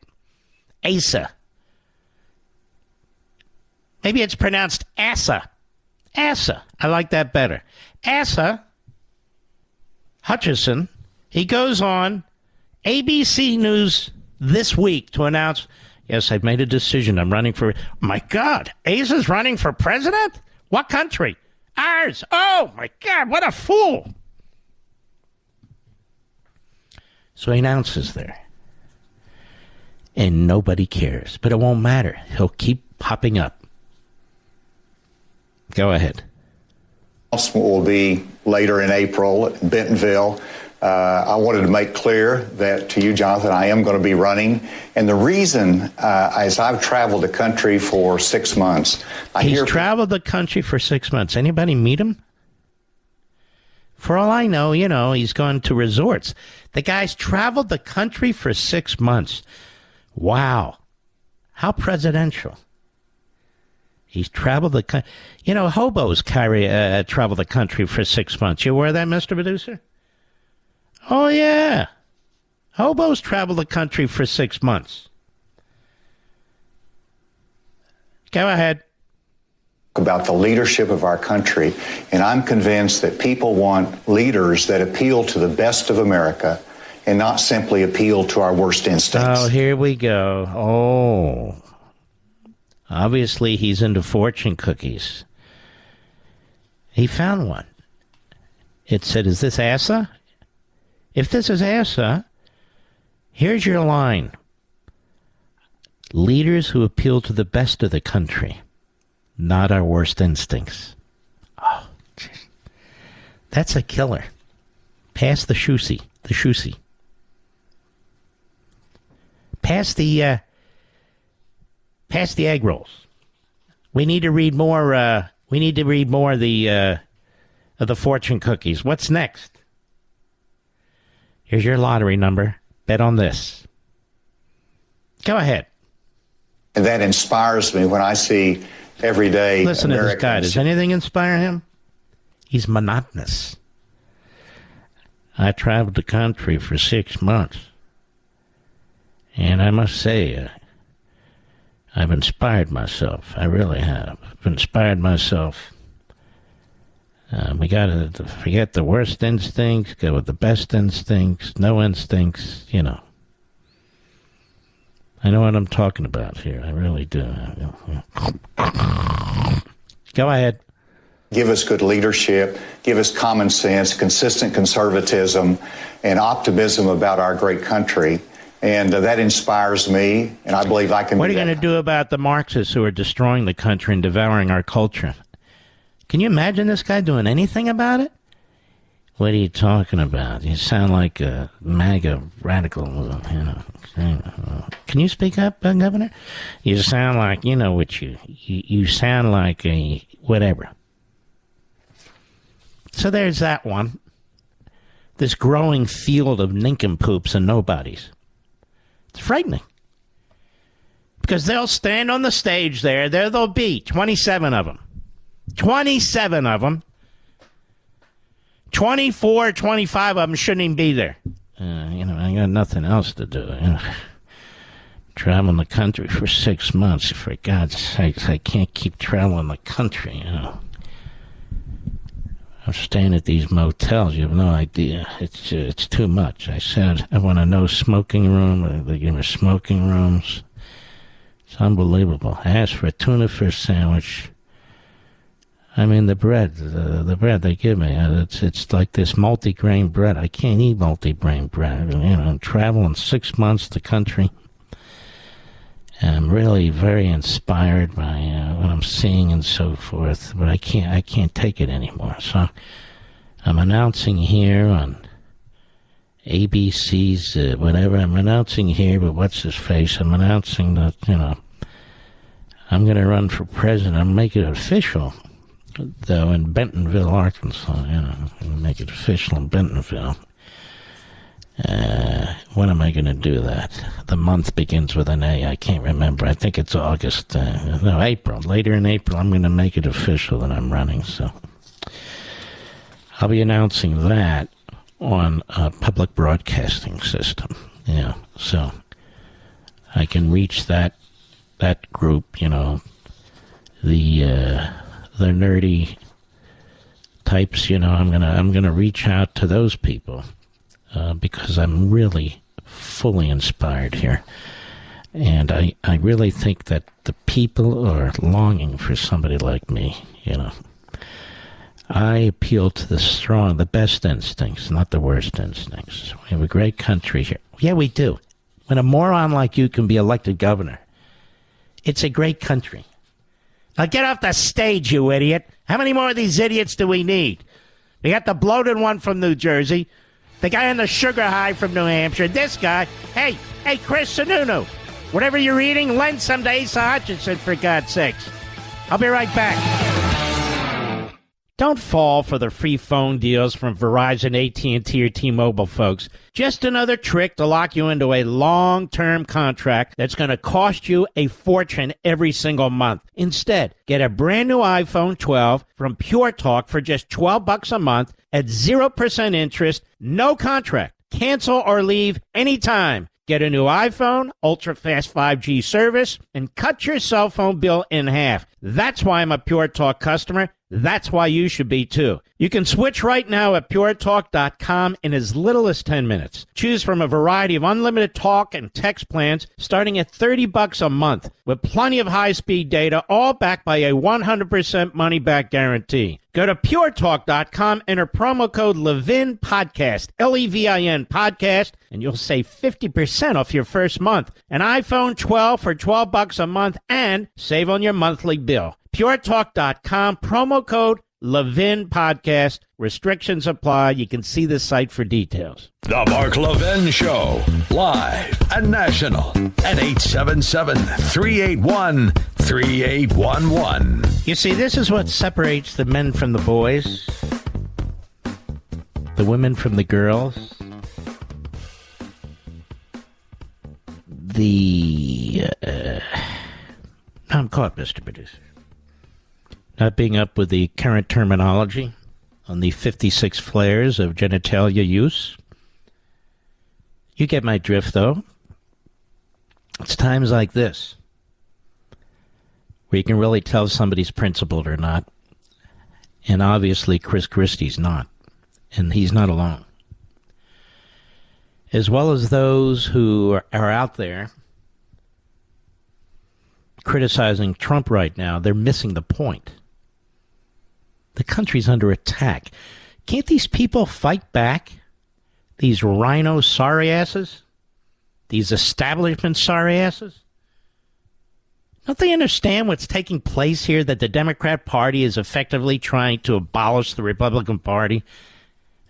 Asa. Maybe it's pronounced Asa. Asa. I like that better. Asa Hutchinson, he goes on ABC News This Week to announce, yes, I've made a decision. I'm running for... My God, Asa's running for president? What country? Ours. Oh, my God, what a fool. So he announces there. And nobody cares. But it won't matter. He'll keep popping up. Go ahead. Announcement will be later in April in Bentonville. I wanted to make clear that to you, Jonathan, I am going to be running. And the reason is I've traveled the country for 6 months. He's traveled the country for 6 months. Anybody meet him? For all I know, he's gone to resorts. The guy's traveled the country for 6 months. Wow. How presidential. He's traveled the country. Hobos travel the country for 6 months. You aware of that, Mr. Producer? Oh, yeah. Hobos travel the country for 6 months. Go ahead. About the leadership of our country, and I'm convinced that people want leaders that appeal to the best of America and not simply appeal to our worst instincts. Oh, here we go. Oh. Obviously, he's into fortune cookies. He found one. It said, is this Asa? If this is Asa, here's your line. Leaders who appeal to the best of the country, not our worst instincts. Oh, geez. That's a killer. Pass the shoosie. The shoosie. Pass the egg rolls. We need to read more. Of the fortune cookies. What's next? Here's your lottery number. Bet on this. Go ahead. And that inspires me when I see every day. Listen to this guy. Does anything inspire him? He's monotonous. I traveled the country for 6 months. And I must say, I've inspired myself. I really have. I've inspired myself. We got to forget the worst instincts, go with the best instincts, no instincts, I know what I'm talking about here. I really do. Go ahead. Give us good leadership, give us common sense, consistent conservatism, and optimism about our great country. And that inspires me, and I believe I can. What are you going to do about the Marxists who are destroying the country and devouring our culture? Can you imagine this guy doing anything about it? What are you talking about? You sound like a MAGA radical, Can you speak up, Governor? You sound like, you sound like a whatever. So there's that one. This growing field of nincompoops and nobodies. It's frightening. Because they'll stand on the stage there. There they'll be, 27 of them. 27 of them. 24, 25 of them shouldn't even be there. I got nothing else to do. Traveling the country for 6 months. For God's sakes, I can't keep traveling the country, I'm staying at these motels. You have no idea. It's too much. I said I want a no smoking room. They give me smoking rooms. It's unbelievable. I asked for a tuna fish sandwich. I mean, the bread they give me, it's like this multi-grain bread. I can't eat multi-grain bread. I'm traveling 6 months the country. And I'm really very inspired by what I'm seeing and so forth, but I can't take it anymore. So I'm announcing here on ABC's whatever. I'm announcing here, but what's his face? I'm announcing that I'm going to run for president. I'm making it official, though, in Bentonville, Arkansas. Make it official in Bentonville. When am I going to do that? The month begins with an A. I can't remember. I think it's August. No, April. Later in April, I'm going to make it official that I'm running. So I'll be announcing that on a public broadcasting system. So I can reach that group. The nerdy types. I'm gonna reach out to those people. Because I'm really fully inspired here. And I really think that the people are longing for somebody like me, I appeal to the strong, the best instincts, not the worst instincts. We have a great country here. Yeah, we do. When a moron like you can be elected governor, it's a great country. Now get off the stage, you idiot. How many more of these idiots do we need? We got the bloated one from New Jersey. The guy on the sugar high from New Hampshire. This guy. Hey, Chris Sununu. Whatever you're eating, lend some to Asa Hutchinson, for God's sakes. I'll be right back. Don't fall for the free phone deals from Verizon, AT&T, or T-Mobile, folks. Just another trick to lock you into a long-term contract that's going to cost you a fortune every single month. Instead, get a brand new iPhone 12 from Pure Talk for just $12 a month at 0% interest, no contract. Cancel or leave anytime. Get a new iPhone, ultra-fast 5G service, and cut your cell phone bill in half. That's why I'm a Pure Talk customer. That's why you should be, too. You can switch right now at puretalk.com in as little as 10 minutes. Choose from a variety of unlimited talk and text plans starting at $30 a month with plenty of high-speed data, all backed by a 100% money-back guarantee. Go to puretalk.com, enter promo code Levin Podcast, Levin Podcast, and you'll save 50% off your first month. An iPhone 12 for $12 a month and save on your monthly bill. PureTalk.com, promo code Levin Podcast. Restrictions apply. You can see the site for details. The Mark Levin Show, live and national at 877-381-3811. You see, this is what separates the men from the boys, the women from the girls, I'm caught, Mr. Producer. Not being up with the current terminology on the 56 flares of genitalia use. You get my drift, though. It's times like this where you can really tell somebody's principled or not. And obviously Chris Christie's not. And he's not alone. As well as those who are out there criticizing Trump right now, they're missing the point. The country's under attack. Can't these people fight back? These RINO sorry asses? These establishment sorry asses? Don't they understand what's taking place here, that the Democrat Party is effectively trying to abolish the Republican Party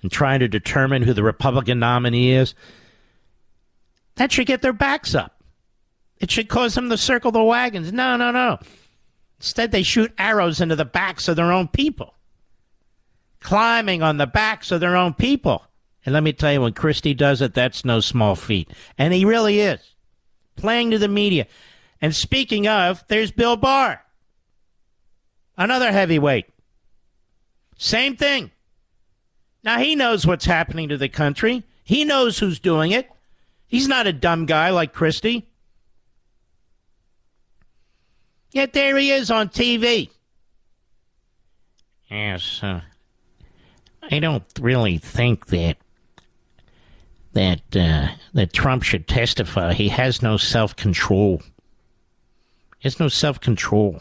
and trying to determine who the Republican nominee is? That should get their backs up. It should cause them to circle the wagons. No. Instead, they shoot arrows into the backs of their own people. climbing on the backs of their own people. And let me tell you, when Christie does it, that's no small feat. And he really is. Playing to the media. And speaking of, there's Bill Barr. Another heavyweight. Same thing. Now, he knows what's happening to the country. He knows who's doing it. He's not a dumb guy like Christie. Yet there he is on TV. Yes, I don't really think that Trump should testify. He has no self-control. He has no self-control.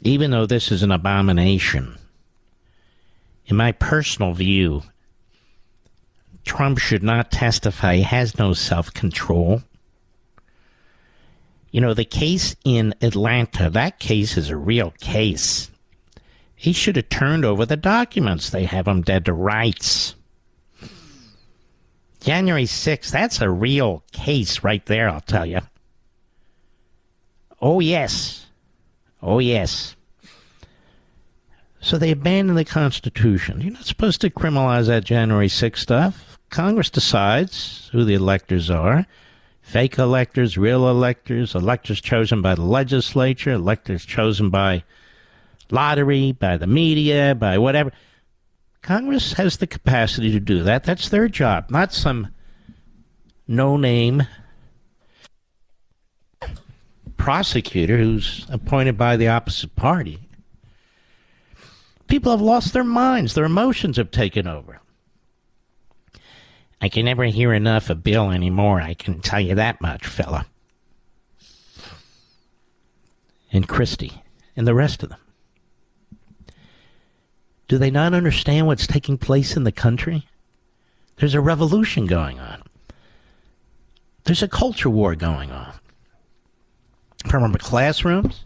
Even though this is an abomination, in my personal view, Trump should not testify. He has no self-control. You know, the case in Atlanta, that case is a real case. He should have turned over the documents. They have him dead to rights. January 6th, that's a real case right there, I'll tell you. Oh, yes. Oh, yes. So they abandoned the Constitution. You're not supposed to criminalize that January 6th stuff. Congress decides who the electors are. Fake electors, real electors, electors chosen by the legislature, electors chosen by lottery, by the media, by whatever. Congress has the capacity to do that. That's their job, not some no-name prosecutor who's appointed by the opposite party. People have lost their minds. Their emotions have taken over. I can never hear enough of Bill anymore. I can tell you that much, fella. And Christie and the rest of them. Do they not understand what's taking place in the country? There's a revolution going on. There's a culture war going on. From classrooms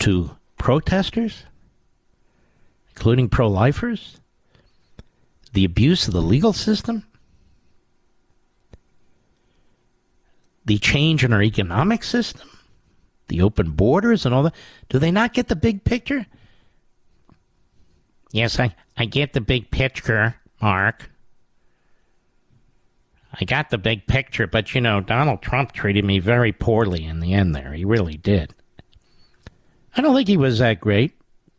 to protesters, including pro-lifers, the abuse of the legal system, the change in our economic system, the open borders and all that. Do they not get the big picture? Yes, I get the big picture, Mark. I got the big picture, but, you know, Donald Trump treated me very poorly in the end there. He really did. I don't think he was that great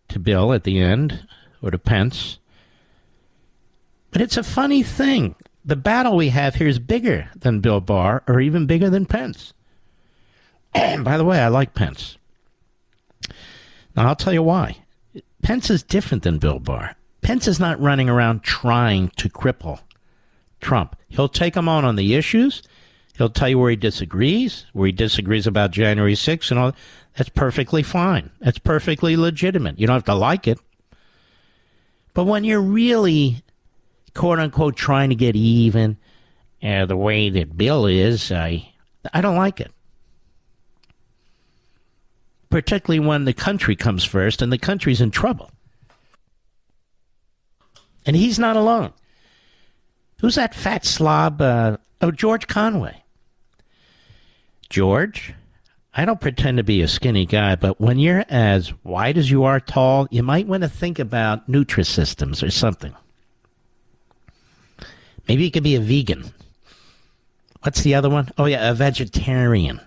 to Bill at the end, or to Pence. But it's a funny thing. The battle we have here is bigger than Bill Barr, or even bigger than Pence. By the way, I like Pence. Now, I'll tell you why. Pence is different than Bill Barr. Pence is not running around trying to cripple Trump. He'll take him on the issues. He'll tell you where he disagrees about January 6th and all that. That's perfectly fine. That's perfectly legitimate. You don't have to like it. But when you're really, quote-unquote, trying to get even, the way that Bill is, I don't like it. Particularly when the country comes first and the country's in trouble. And he's not alone. Who's that fat slob? George Conway. George, I don't pretend to be a skinny guy, but when you're as wide as you are tall, you might want to think about Nutrisystems or something. Maybe you could be a vegan. What's the other one? Oh, yeah, a vegetarian.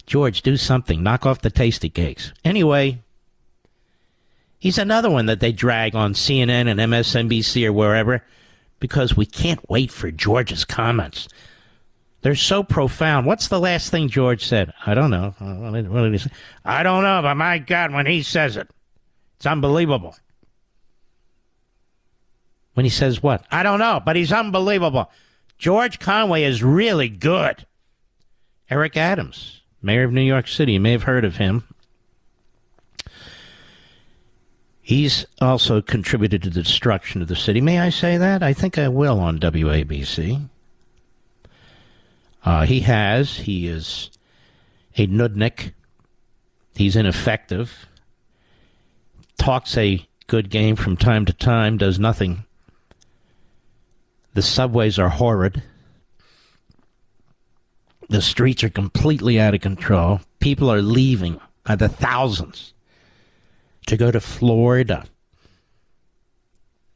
George, do something. Knock off the tasty cakes. Anyway, he's another one that they drag on CNN and MSNBC or wherever because we can't wait for George's comments. They're so profound. What's the last thing George said? I don't know. What did he say? I don't know, but my God, when he says it, it's unbelievable. When he says what? I don't know, but he's unbelievable. George Conway is really good. Eric Adams, mayor of New York City. You may have heard of him. He's also contributed to the destruction of the city. May I say that? I think I will on WABC. He is a nudnik. He's ineffective. Talks a good game from time to time, does nothing. The subways are horrid. The streets are completely out of control. People are leaving by the thousands. to go to Florida.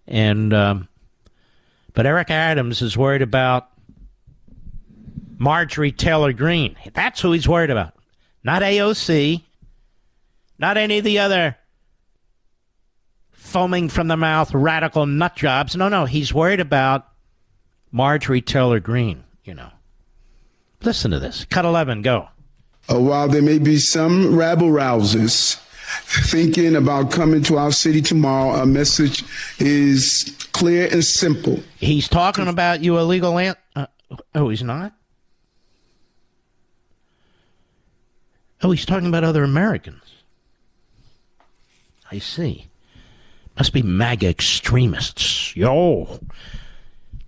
And but Eric Adams is worried about Marjorie Taylor Greene. That's who he's worried about. Not AOC, not any of the other foaming from the mouth radical nut jobs. No, he's worried about Marjorie Taylor Greene, you know. Listen to this. Cut 11, go. While there may be some rabble-rousers thinking about coming to our city tomorrow, our message is clear and simple. He's talking about you illegal he's not? Oh, he's talking about other Americans. I see. Must be MAGA extremists. Yo.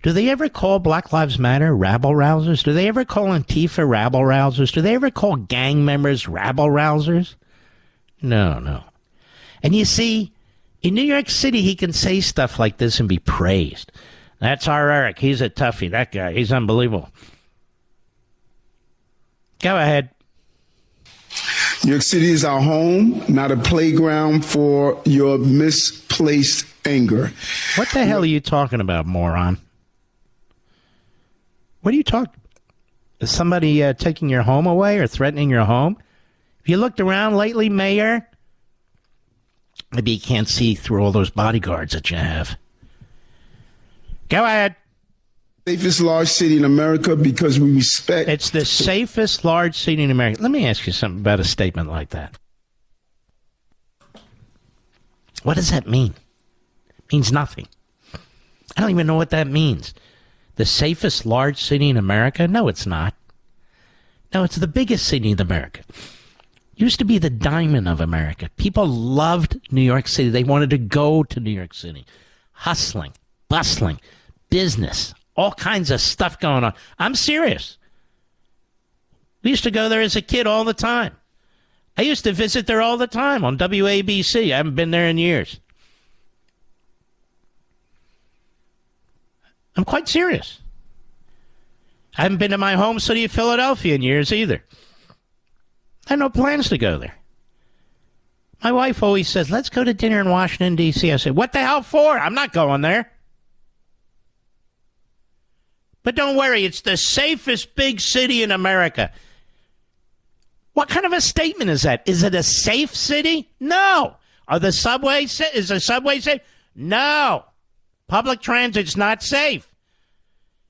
Do they ever call Black Lives Matter rabble-rousers? Do they ever call Antifa rabble-rousers? Do they ever call gang members rabble-rousers? No. And you see, in New York City, he can say stuff like this and be praised. That's our Eric. He's a toughie. That guy, he's unbelievable. Go ahead. New York City is our home, not a playground for your misplaced anger. What the hell are you talking about, moron? What are you talking about? Is somebody taking your home away or threatening your home? Have you looked around lately, Mayor? Maybe you can't see through all those bodyguards that you have. Go ahead. Safest large city in America because we respect... It's the safest large city in America. Let me ask you something about a statement like that. What does that mean? It means nothing. I don't even know what that means. The safest large city in America? No, it's not. No, it's the biggest city in America. Used to be the diamond of America. People loved New York City. They wanted to go to New York City. Hustling, bustling, business, all kinds of stuff going on. I'm serious. We used to go there as a kid all the time. I used to visit there all the time on WABC. I haven't been there in years. I'm quite serious. I haven't been to my home city of Philadelphia in years either. I had no plans to go there. My wife always says, let's go to dinner in Washington, D.C. I said, what the hell for? I'm not going there. But don't worry, it's the safest big city in America. What kind of a statement is that? Is it a safe city? No. Is the subway safe? No. Public transit's not safe.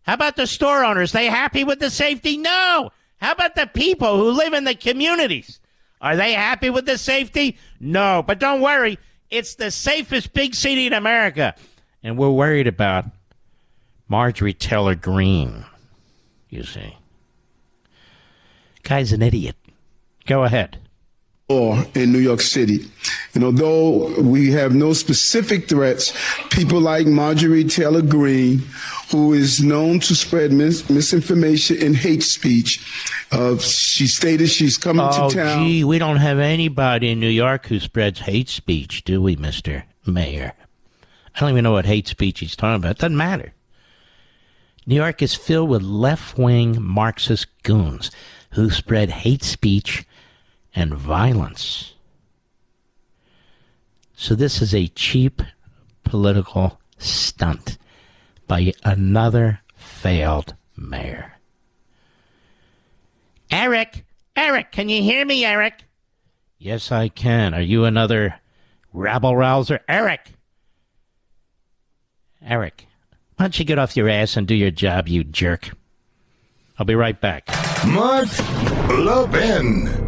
How about the store owners? They happy with the safety? No. How about the people who live in the communities? Are they happy with the safety? No. But don't worry, it's the safest big city in America. And we're worried about Marjorie Taylor Greene, you see. Guy's an idiot. Go ahead. Or in New York City. And although we have no specific threats, people like Marjorie Taylor Greene, who is known to spread misinformation and hate speech, she stated she's coming to town. Oh, gee, we don't have anybody in New York who spreads hate speech, do we, Mr. Mayor? I don't even know what hate speech he's talking about. It doesn't matter. New York is filled with left-wing Marxist goons who spread hate speech and violence. So this is a cheap political stunt by another failed mayor. Eric, can you hear me, Eric? Yes, I can. Are you another rabble-rouser? Eric, why don't you get off your ass and do your job, you jerk? I'll be right back. Mark Levin.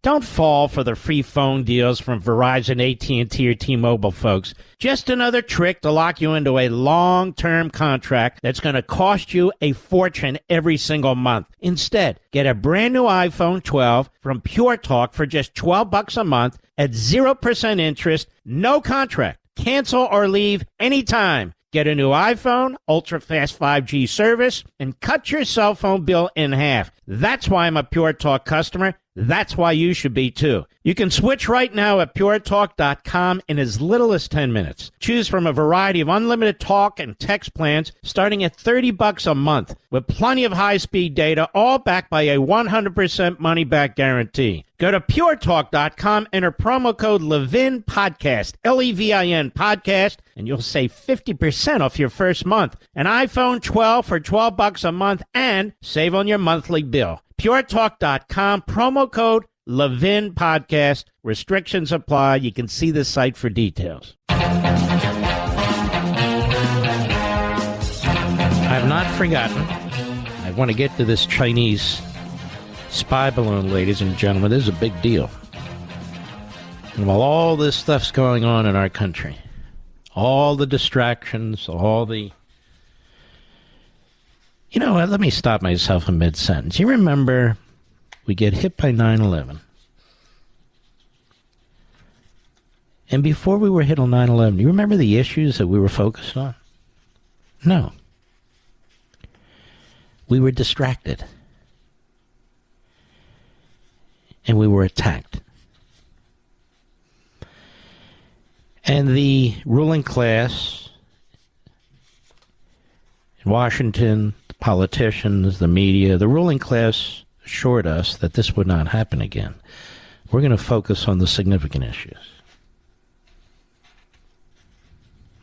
Don't fall for the free phone deals from Verizon, AT&T, or T-Mobile, folks. Just another trick to lock you into a long-term contract that's going to cost you a fortune every single month. Instead, get a brand new iPhone 12 from Pure Talk for just $12 a month at 0% interest, no contract. Cancel or leave anytime. Get a new iPhone, ultra-fast 5G service, and cut your cell phone bill in half. That's why I'm a Pure Talk customer. That's why you should be, too. You can switch right now at puretalk.com in as little as 10 minutes. Choose from a variety of unlimited talk and text plans starting at $30 a month with plenty of high-speed data, all backed by a 100% money-back guarantee. Go to puretalk.com, enter promo code Levin Podcast, Levin Podcast, and you'll save 50% off your first month. An iPhone 12 for $12 a month and save on your monthly bill. puretalk.com, promo code Levin Podcast. Restrictions apply. You can see the site for details. I have not forgotten. I want to get to this Chinese spy balloon, ladies and gentlemen. This is a big deal. And while all this stuff's going on in our country, all the distractions, all the... You know what? Let me stop myself in mid-sentence. You remember we get hit by 9/11. And before we were hit on 9/11, do you remember the issues that we were focused on? No. We were distracted. And we were attacked. And the ruling class in Washington, the politicians, the media, the ruling class assured us that this would not happen again. We're going to focus on the significant issues.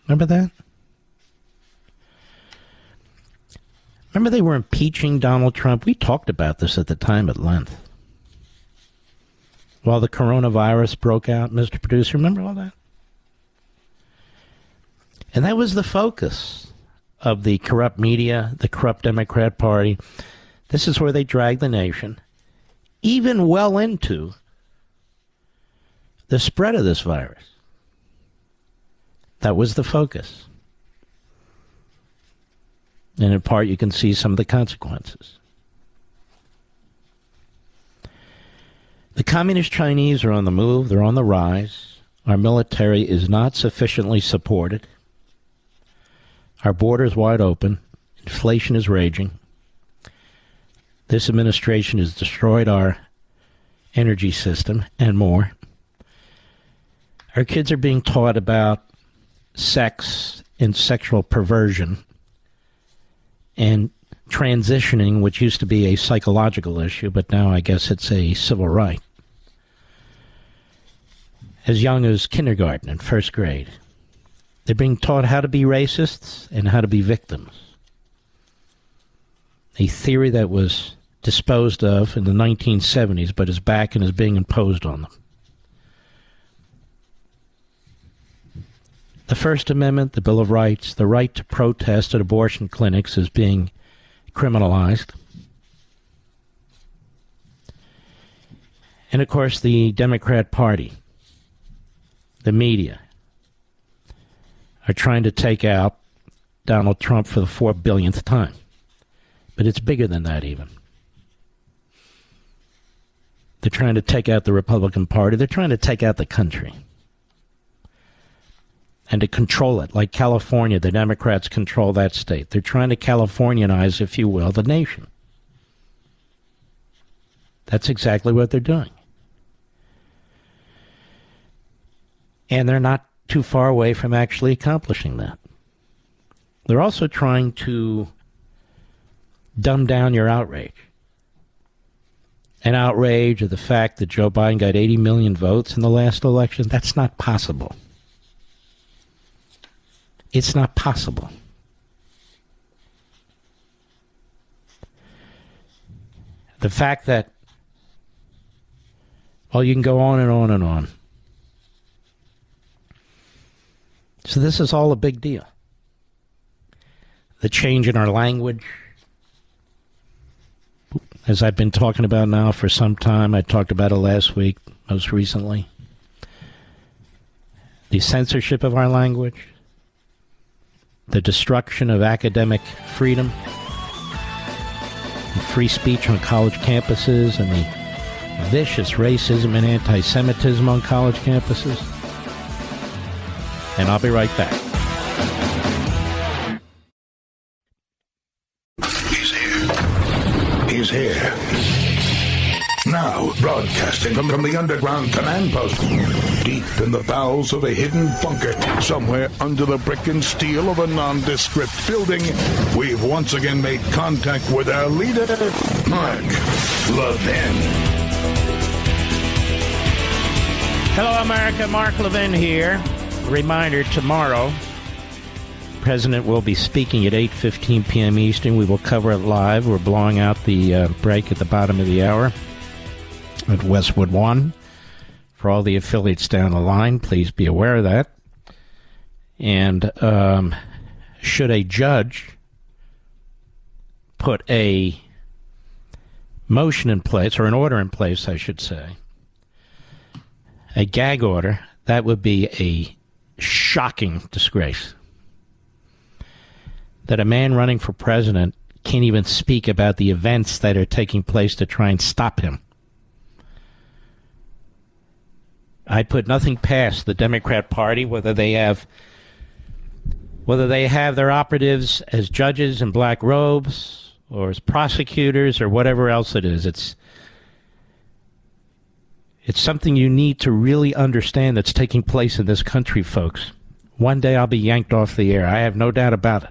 Remember that? Remember they were impeaching Donald Trump? We talked about this at the time at length. While the coronavirus broke out, Mr. Producer, remember all that? And that was the focus of the corrupt media, the corrupt Democrat Party. This is where they dragged the nation, even well into the spread of this virus. That was the focus. And in part, you can see some of the consequences. The communist Chinese are on the move. They're on the rise. Our military is not sufficiently supported. Our border is wide open. Inflation is raging. This administration has destroyed our energy system and more. Our kids are being taught about sex and sexual perversion and transitioning, which used to be a psychological issue, but now I guess it's a civil right. As young as kindergarten and first grade. They're being taught how to be racists and how to be victims. A theory that was disposed of in the 1970s, but is back and is being imposed on them. The First Amendment, the Bill of Rights, the right to protest at abortion clinics is being criminalized. And, of course, the Democrat Party, the media, are trying to take out Donald Trump for the 4 billionth time. But it's bigger than that even. They're trying to take out the Republican Party. They're trying to take out the country. And to control it. Like California, the Democrats control that state. They're trying to Californianize, if you will, the nation. That's exactly what they're doing. And they're not too far away from actually accomplishing that. They're also trying to dumb down your outrage. An outrage of the fact that Joe Biden got 80 million votes in the last election. That's not possible. It's not possible. The fact that, well, you can go on and on and on. So this is all a big deal. The change in our language, as I've been talking about now for some time. I talked about it last week, most recently. The censorship of our language, the destruction of academic freedom, and free speech on college campuses, and the vicious racism and anti-Semitism on college campuses. And I'll be right back. He's here. Now, Broadcasting from the underground command post, deep in the bowels of a hidden bunker, somewhere under the brick and steel of a nondescript building, we've once again made contact with our leader, Mark Levin. Hello, America. Mark Levin here. Reminder, tomorrow, the President will be speaking at 8:15 p.m. Eastern. We will cover it live. We're blowing out the break at the bottom of the hour at Westwood One. For all the affiliates down the line, please be aware of that. And should a judge put a motion in place, or an order in place, I should say, a gag order, that would be a shocking disgrace. That a man running for president can't even speak about the events that are taking place to try and stop him. I put nothing past the Democrat Party, whether they have their operatives as judges in black robes or as prosecutors or whatever else it is. It's something you need to really understand that's taking place in this country, folks. One day I'll be yanked off the air. I have no doubt about it.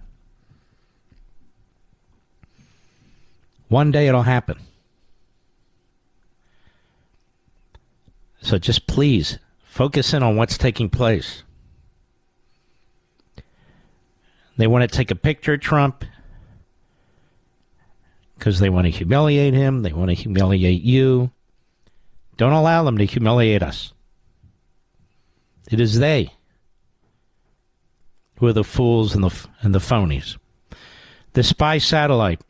One day it'll happen. So just please, focus in on what's taking place. They want to take a picture of Trump because they want to humiliate him. They want to humiliate you. Don't allow them to humiliate us. It is they who are the fools and the phonies. The spy satellite.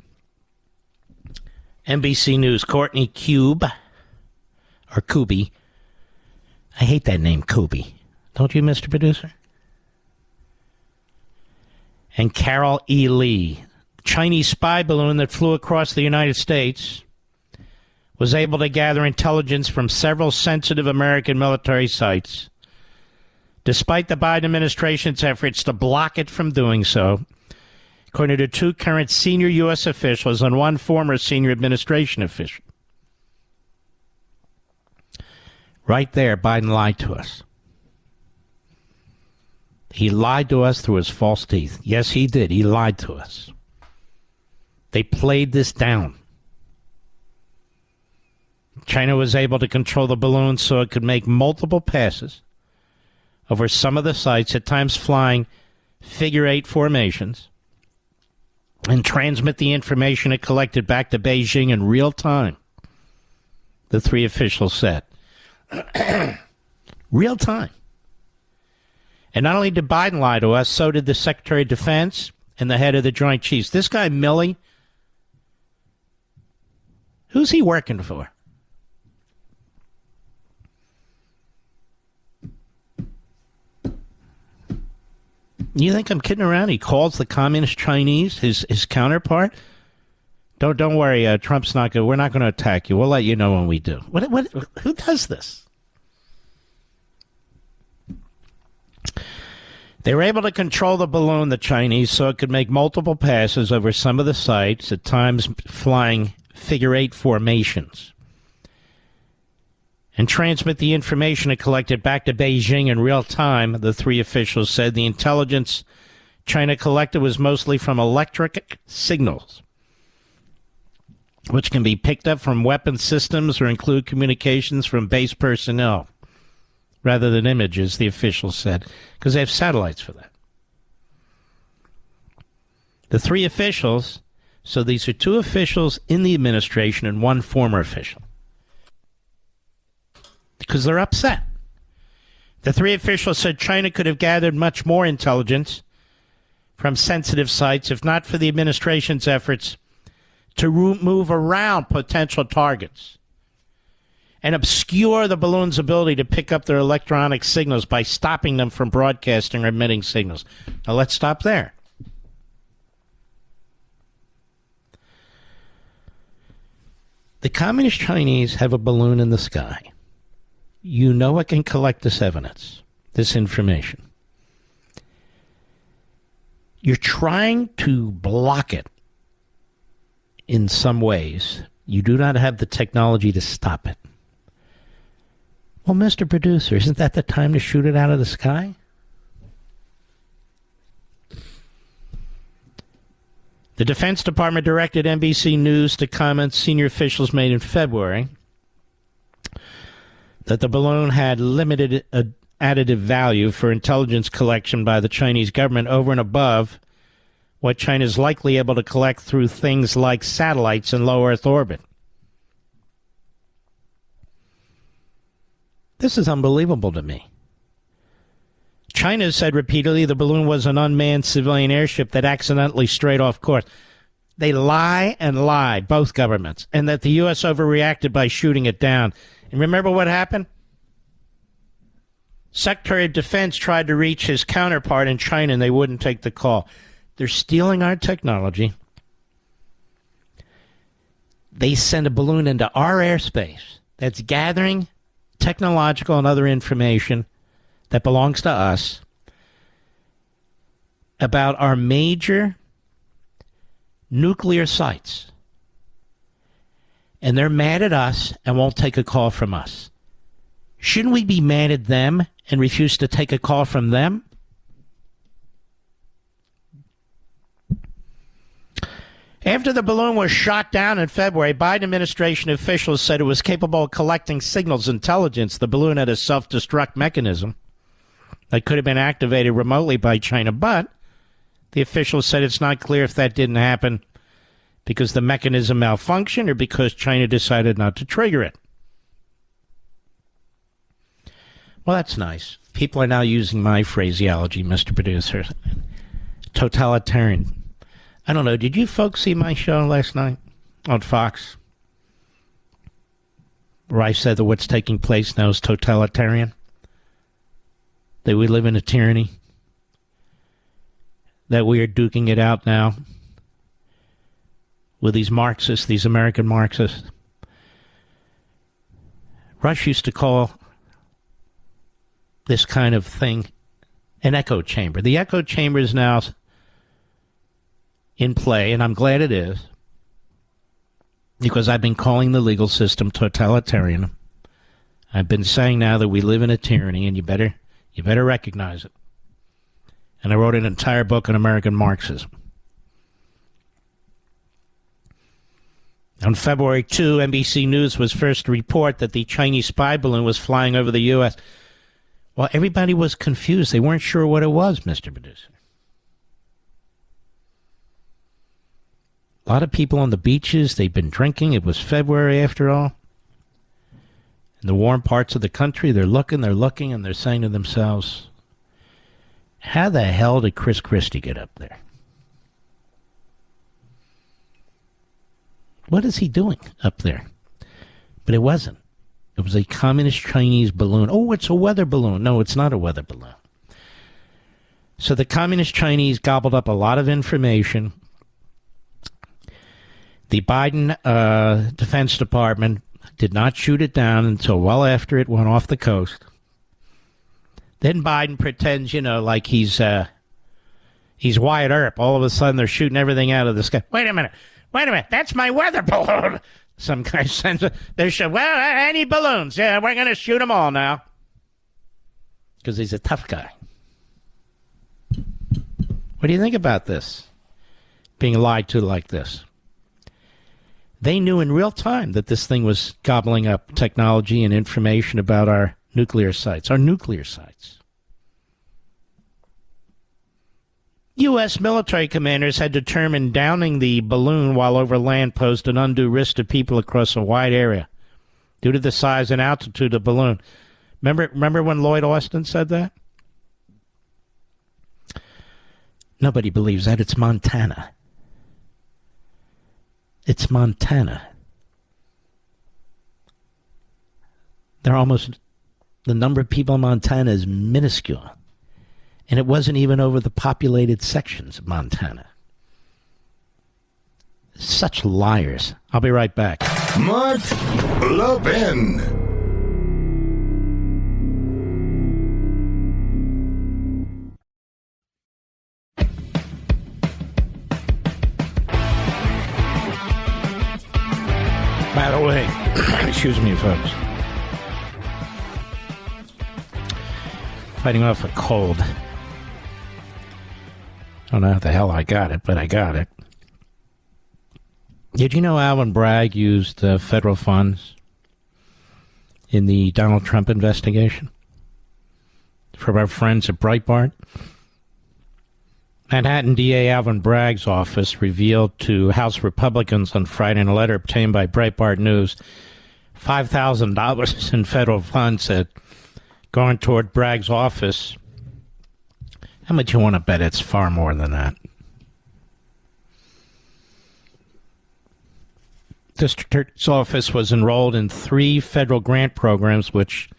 NBC News, Courtney Kuby. I hate that name, Kuby. Don't you, Mr. Producer? And Carol E. Lee. Chinese spy balloon that flew across the United States was able to gather intelligence from several sensitive American military sites. Despite the Biden administration's efforts to block it from doing so, according to two current senior U.S. officials and one former senior administration official. Right there, Biden lied to us. He lied to us through his false teeth. Yes, he did. He lied to us. They played this down. China was able to control the balloon so it could make multiple passes over some of the sites, at times flying figure-8 formations, and transmit the information it collected back to Beijing in real time, the three officials said. Real time. And not only did Biden lie to us, so did the Secretary of Defense and the head of the Joint Chiefs. This guy, Milley, who's he working for? You think I'm kidding around? He calls the communist Chinese his counterpart. Don't worry, Trump's not going. We're not going to attack you. We'll let you know when we do. What? Who does this? They were able to control the balloon, the Chinese, so it could make multiple passes over some of the sites, at times flying figure-8 formations, and transmit the information it collected back to Beijing in real time, the three officials said. The intelligence China collected was mostly from electric signals, which can be picked up from weapon systems or include communications from base personnel, rather than images, the officials said, because they have satellites for that. The three officials, so these are two officials in the administration and one former official, because they're upset. The three officials said China could have gathered much more intelligence from sensitive sites if not for the administration's efforts to move around potential targets and obscure the balloon's ability to pick up their electronic signals by stopping them from broadcasting or emitting signals. Now let's stop there. The communist Chinese have a balloon in the sky. You know it can collect this evidence, this information. You're trying to block it in some ways. You do not have the technology to stop it. Well, Mr. Producer, isn't that the time to shoot it out of the sky? The Defense Department directed NBC News to comment senior officials made in February that the balloon had limited additive value for intelligence collection by the Chinese government over and above what China is likely able to collect through things like satellites in low Earth orbit. This is unbelievable to me. China said repeatedly the balloon was an unmanned civilian airship that accidentally strayed off course. They lie and lie, both governments, and that the U.S. overreacted by shooting it down. And remember what happened? Secretary of Defense tried to reach his counterpart in China, and they wouldn't take the call. They're stealing our technology. They send a balloon into our airspace that's gathering technological and other information that belongs to us about our major nuclear sites. And they're mad at us and won't take a call from us. Shouldn't we be mad at them and refuse to take a call from them? After the balloon was shot down in February, Biden administration officials said it was capable of collecting signals intelligence. The balloon had a self-destruct mechanism that could have been activated remotely by China, but the officials said it's not clear if that didn't happen because the mechanism malfunctioned or because China decided not to trigger it. Well, that's nice. People are now using my phraseology, Mr. Producer. Totalitarian. I don't know. Did you folks see my show last night on Fox? Where I said that what's taking place now is totalitarian? That we live in a tyranny? That we are duking it out now with these Marxists, these American Marxists? Rush used to call this kind of thing an echo chamber. The echo chamber is now in play, and I'm glad it is, because I've been calling the legal system totalitarian. I've been saying now that we live in a tyranny, and you better recognize it. And I wrote an entire book on American Marxism. On February 2, NBC News was first to report that the Chinese spy balloon was flying over the U.S. Well, everybody was confused. They weren't sure what it was, Mr. Producer. A lot of people on the beaches, they've been drinking. It was February after all. In the warm parts of the country, they're looking, and they're saying to themselves, how the hell did Chris Christie get up there? What is he doing up there? But it wasn't. It was a communist Chinese balloon. Oh, it's a weather balloon. No, it's not a weather balloon. So the communist Chinese gobbled up a lot of information. The Biden Defense Department did not shoot it down until well after it went off the coast. Then Biden pretends, like he's Wyatt Earp. All of a sudden, they're shooting everything out of the sky. Wait a minute. That's my weather balloon. Some guy sends it. Any balloons? Yeah, we're going to shoot them all now. Because he's a tough guy. What do you think about this? Being lied to like this. They knew in real time that this thing was gobbling up technology and information about our nuclear sites. U.S. military commanders had determined downing the balloon while over land posed an undue risk to people across a wide area due to the size and altitude of the balloon. Remember when Lloyd Austin said that? Nobody believes that. It's Montana. It's Montana. The number of people in Montana is minuscule. And it wasn't even over the populated sections of Montana. Such liars. I'll be right back. Mark Levin. By the way, excuse me, folks. Fighting off a cold. I don't know how the hell I got it, but I got it. Did you know Alvin Bragg used federal funds in the Donald Trump investigation? From our friends at Breitbart? Manhattan DA Alvin Bragg's office revealed to House Republicans on Friday in a letter obtained by Breitbart News $5,000 in federal funds had gone toward Bragg's office. How much you want to bet it's far more than that? District's office was enrolled in 3 federal grant programs which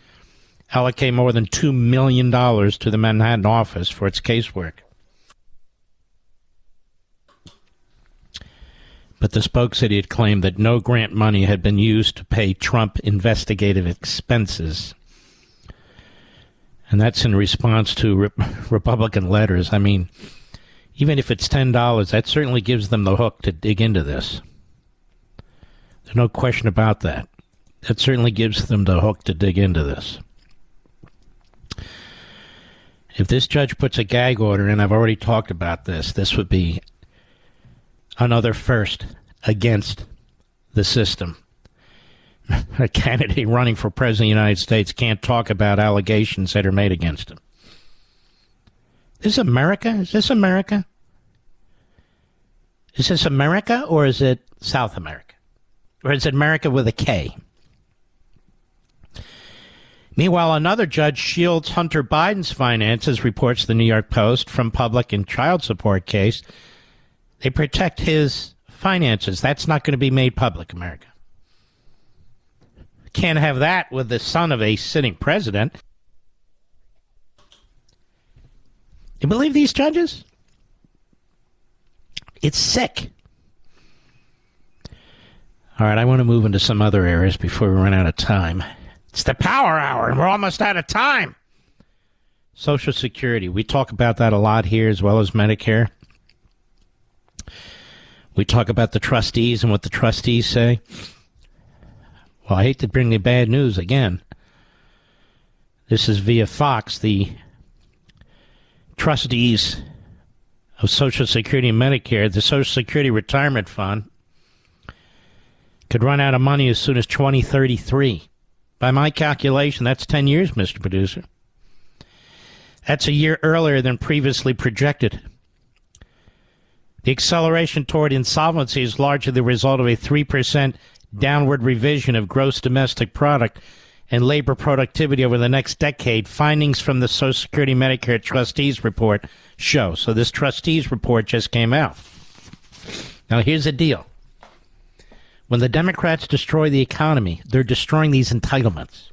allocate more than $2 million to the Manhattan office for its casework. But the spokesman had claimed that no grant money had been used to pay Trump investigative expenses. And that's in response to Republican letters. I mean, even if it's $10, that certainly gives them the hook to dig into this. There's no question about that. That certainly gives them the hook to dig into this. If this judge puts a gag order in, I've already talked about this, this would be another first against the system. A candidate running for president of the United States can't talk about allegations that are made against him. Is this America? Is this America? Is this America or is it South America? Or is it America with a K? Meanwhile, another judge shields Hunter Biden's finances, reports the New York Post, from public and child support case. They protect his finances. That's not going to be made public, America. Can't have that with the son of a sitting president. You believe these judges? It's sick. All right, I want to move into some other areas before we run out of time. It's the power hour, and we're almost out of time. Social Security. We talk about that a lot here, as well as Medicare. We talk about the trustees and what the trustees say. Well, I hate to bring the bad news again. This is via Fox. The trustees of Social Security and Medicare, the Social Security Retirement Fund, could run out of money as soon as 2033. By my calculation, that's 10 years, Mr. Producer. That's a year earlier than previously projected. The acceleration toward insolvency is largely the result of a 3% downward revision of gross domestic product and labor productivity over the next decade, findings from the Social Security Medicare Trustees Report show. So this Trustees Report just came out. Now, here's the deal. When the Democrats destroy the economy, they're destroying these entitlements.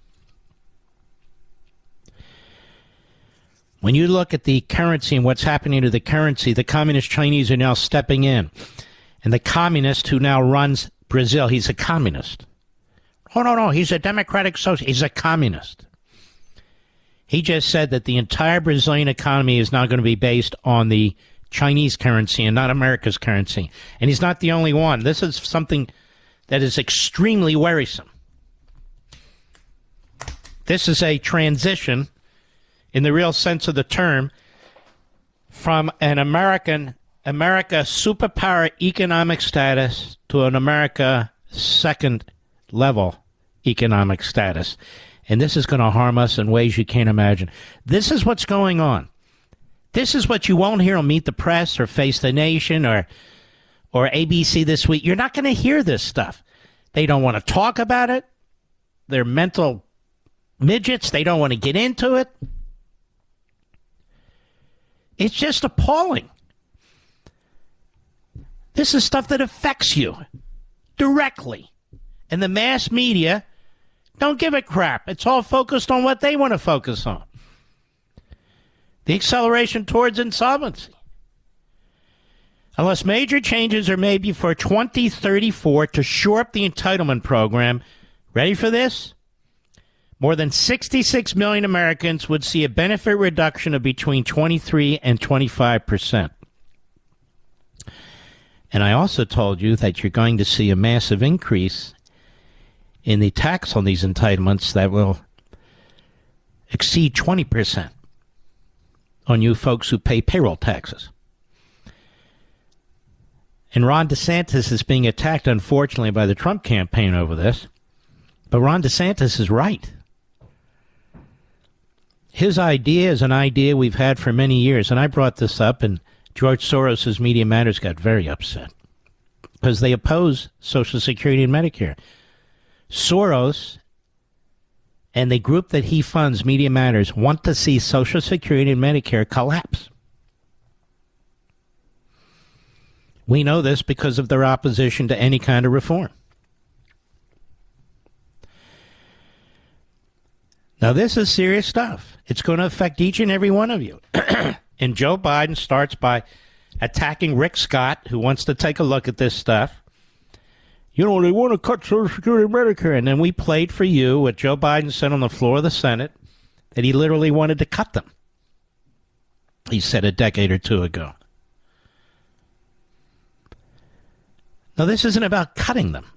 When you look at the currency and what's happening to the currency, the communist Chinese are now stepping in. And the communist who now runs Brazil, he's a communist. Oh, no, he's a democratic socialist. He's a communist. He just said that the entire Brazilian economy is now going to be based on the Chinese currency and not America's currency. And he's not the only one. This is something that is extremely worrisome. This is a transition, in the real sense of the term, from an America superpower economic status to an America second level economic status. And this is going to harm us in ways you can't imagine. This is what's going on. This is what you won't hear on Meet the Press or Face the Nation or ABC This Week. You're not going to hear this stuff. They don't want to talk about it. They're mental midgets. They don't want to get into it. It's just appalling. This is stuff that affects you directly. And the mass media don't give a crap. It's all focused on what they want to focus on. The acceleration towards insolvency. Unless major changes are made before 2034 to shore up the entitlement program, ready for this? More than 66 million Americans would see a benefit reduction of between 23 and 25%. And I also told you that you're going to see a massive increase in the tax on these entitlements that will exceed 20%. on you folks who pay payroll taxes. And Ron DeSantis is being attacked, unfortunately, by the Trump campaign over this. But Ron DeSantis is right. His idea is an idea we've had for many years. And I brought this up, and George Soros' Media Matters got very upset because they oppose Social Security and Medicare. Soros and the group that he funds, Media Matters, want to see Social Security and Medicare collapse. We know this because of their opposition to any kind of reform. Now, this is serious stuff. It's going to affect each and every one of you. And Joe Biden starts by attacking Rick Scott, who wants to take a look at this stuff. You know, they want to cut Social Security and Medicare. And then we played for you what Joe Biden said on the floor of the Senate, that he literally wanted to cut them. He said a decade or two ago. Now, this isn't about cutting them.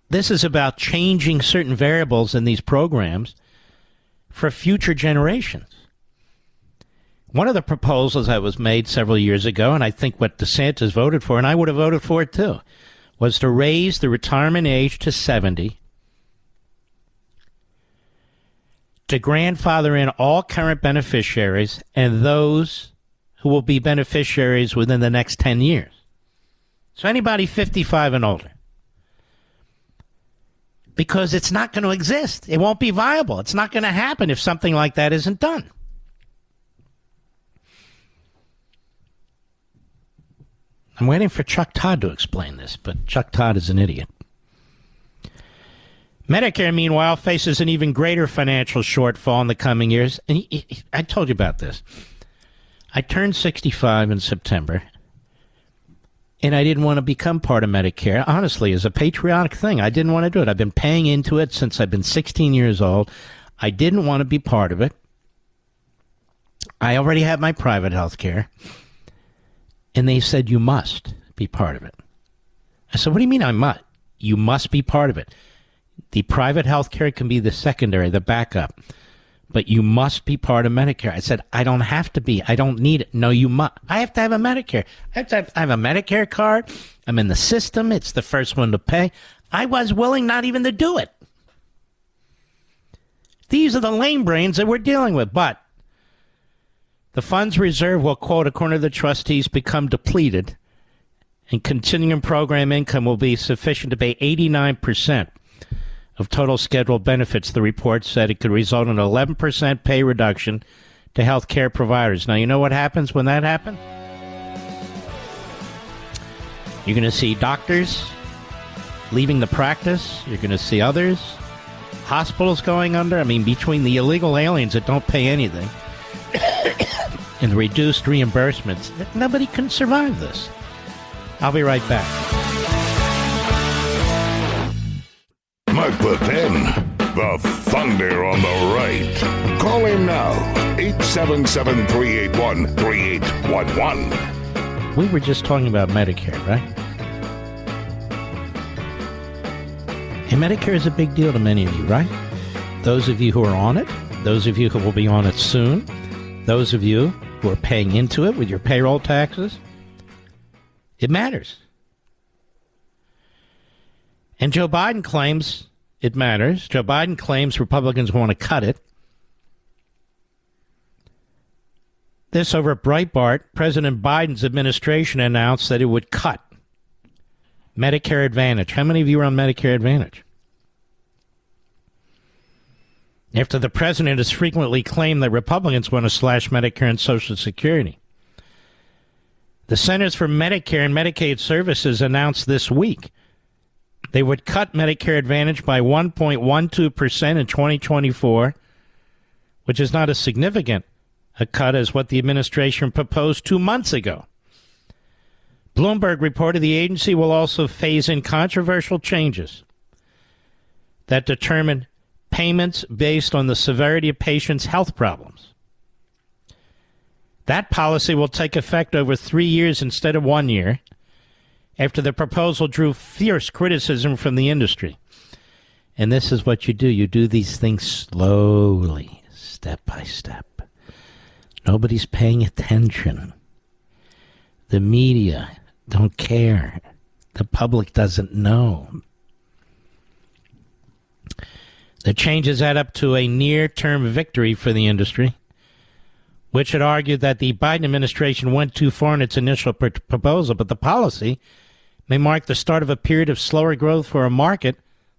This is about changing certain variables in these programs for future generations. One of the proposals that was made several years ago, and I think what DeSantis voted for, and I would have voted for it too, was to raise the retirement age to 70, to grandfather in all current beneficiaries and those who will be beneficiaries within the next 10 years. So anybody 55 and older. Because it's not going to exist. It won't be viable. It's not going to happen if something like that isn't done. I'm waiting for Chuck Todd to explain this, but Chuck Todd is an idiot. Medicare, meanwhile, faces an even greater financial shortfall in the coming years. And I told you about this. I turned 65 in September. And I didn't want to become part of Medicare, honestly, as a patriotic thing. I didn't want to do it. I've been paying into it since I've been 16 years old. I didn't want to be part of it. I already have my private health care. And they said, you must be part of it. I said, what do you mean I must? You must be part of it. The private health care can be the secondary, the backup. But you must be part of Medicare. I said, I don't have to be. I don't need it. No, you must. I have to have a Medicare. I have a Medicare card. I'm in the system. It's the first one to pay. I was willing not even to do it. These are the lame brains that we're dealing with. But the funds reserve will, quote, according to the trustees, become depleted, and continuing program income will be sufficient to pay 89% of total scheduled benefits. The report said it could result in an 11% pay reduction to health care providers. Now, you know what happens when that happens? You're going to see doctors leaving the practice. You're going to see others. Hospitals going under. I mean, between the illegal aliens that don't pay anything and the reduced reimbursements, nobody can survive this. I'll be right back. Mark the 10, the thunder on the right. Call in now, 877-381-3811. We were just talking about Medicare, right? And Medicare is a big deal to many of you, right? Those of you who are on it, those of you who will be on it soon, those of you who are paying into it with your payroll taxes. It matters. And Joe Biden claims it matters. Joe Biden claims Republicans want to cut it. This over at Breitbart, President Biden's administration announced that it would cut Medicare Advantage. How many of you are on Medicare Advantage? After the president has frequently claimed that Republicans want to slash Medicare and Social Security. The Centers for Medicare and Medicaid Services announced this week they would cut Medicare Advantage by 1.12% in 2024, which is not as significant a cut as what the administration proposed 2 months ago. Bloomberg reported the agency will also phase in controversial changes that determine payments based on the severity of patients' health problems. That policy will take effect over 3 years instead of 1 year, after the proposal drew fierce criticism from the industry. And this is what you do. You do these things slowly, step by step. Nobody's paying attention. The media don't care. The public doesn't know. The changes add up to a near-term victory for the industry, which had argued that the Biden administration went too far in its initial proposal, but the policy may mark the start of a period of slower growth for a market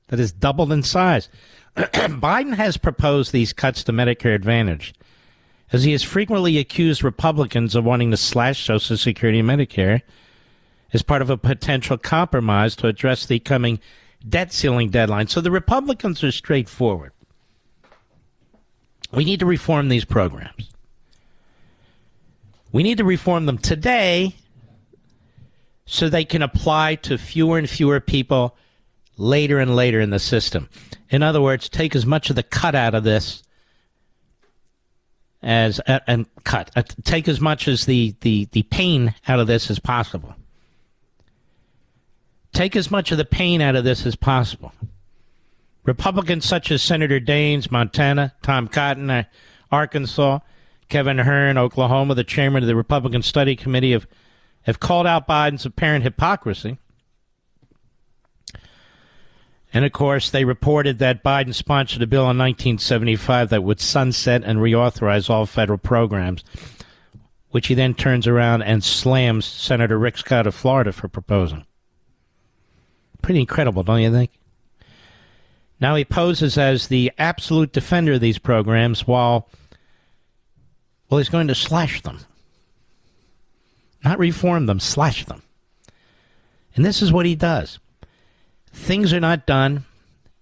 that has doubled in size. Biden has proposed these cuts to Medicare Advantage, as he has frequently accused Republicans of wanting to slash Social Security and Medicare as part of a potential compromise to address the coming debt ceiling deadline. So the Republicans are straightforward. We need to reform these programs. We need to reform them today so they can apply to fewer and fewer people later and later in the system. In other words, take as much of the cut out of this take as much as the pain out of this as possible. Take as much of the pain out of this as possible. Republicans such as Senator Daines, Montana, Tom Cotton, Arkansas, Kevin Hern, Oklahoma, the chairman of the Republican Study Committee, have called out Biden's apparent hypocrisy. And, of course, they reported that Biden sponsored a bill in 1975 that would sunset and reauthorize all federal programs, which he then turns around and slams Senator Rick Scott of Florida for proposing. Pretty incredible, don't you think? Now he poses as the absolute defender of these programs while he's going to slash them. Not reform them, slash them. And this is what he does. Things are not done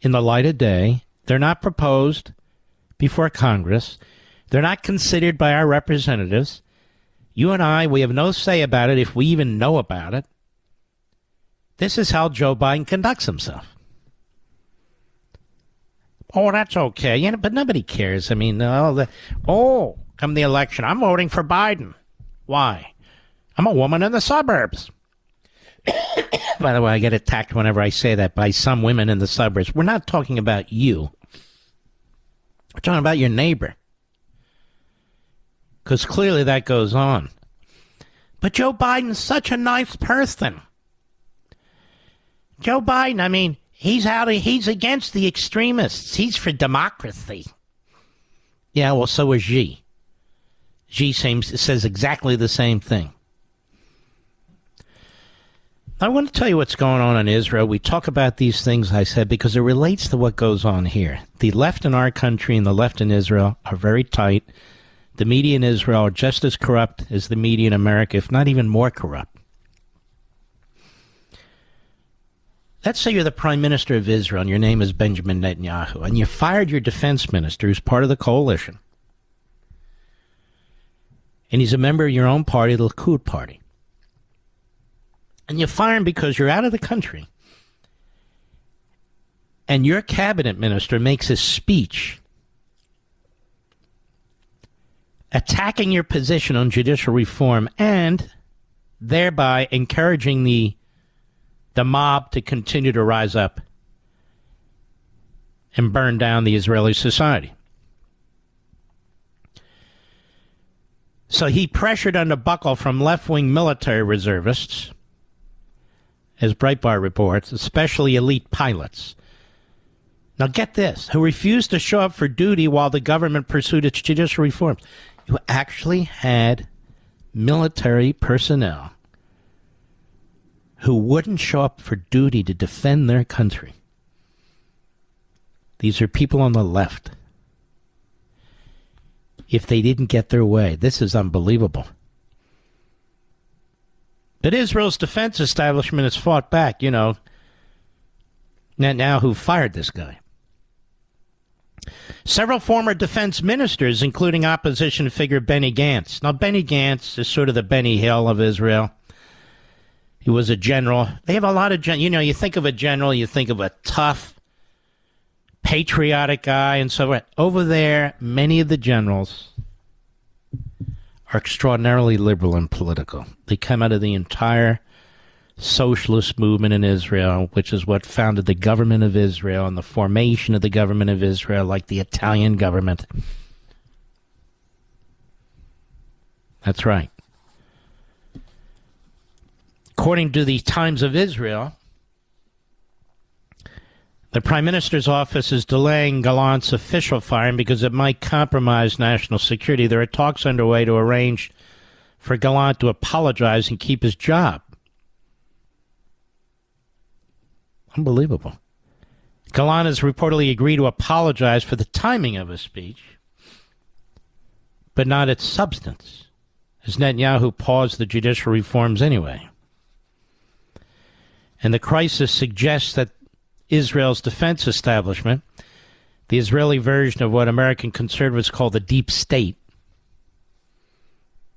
in the light of day. They're not proposed before Congress. They're not considered by our representatives. You and I, we have no say about it if we even know about it. This is how Joe Biden conducts himself. Oh, that's okay. Yeah, but nobody cares. I mean, come the election, I'm voting for Biden. Why? I'm a woman in the suburbs. By the way, I get attacked whenever I say that by some women in the suburbs. We're not talking about you. We're talking about your neighbor. Because clearly that goes on. But Joe Biden's such a nice person. Joe Biden, I mean, he's against the extremists. He's for democracy. Yeah, well, so is Xi. Xi says exactly the same thing. I want to tell you what's going on in Israel. We talk about these things, I said, because it relates to what goes on here. The left in our country and the left in Israel are very tight. The media in Israel are just as corrupt as the media in America, if not even more corrupt. Let's say you're the prime minister of Israel and your name is Benjamin Netanyahu, and you fired your defense minister who's part of the coalition. And he's a member of your own party, the Likud party. And you fire him because you're out of the country. And your cabinet minister makes a speech attacking your position on judicial reform and thereby encouraging the mob to continue to rise up and burn down the Israeli society. So he pressured under buckle from left-wing military reservists, as Breitbart reports, especially elite pilots. Now get this, who refused to show up for duty while the government pursued its judicial reforms. You actually had military personnel who wouldn't show up for duty to defend their country. These are people on the left. If they didn't get their way, this is unbelievable. But Israel's defense establishment has fought back, Netanyahu fired this guy. Several former defense ministers, including opposition figure Benny Gantz. Now, Benny Gantz is sort of the Benny Hill of Israel. He was a general. They have a lot of, you think of a general, you think of a tough, patriotic guy and so on. Over there, many of the generals are extraordinarily liberal and political. They come out of the entire socialist movement in Israel, which is what founded the government of Israel and the formation of the government of Israel, like the Italian government. That's right. According to the Times of Israel, the Prime Minister's office is delaying Gallant's official firing because it might compromise national security. There are talks underway to arrange for Gallant to apologize and keep his job. Unbelievable. Gallant has reportedly agreed to apologize for the timing of his speech, but not its substance, as Netanyahu paused the judicial reforms anyway. And the crisis suggests that Israel's defense establishment, the Israeli version of what American conservatives call the deep state,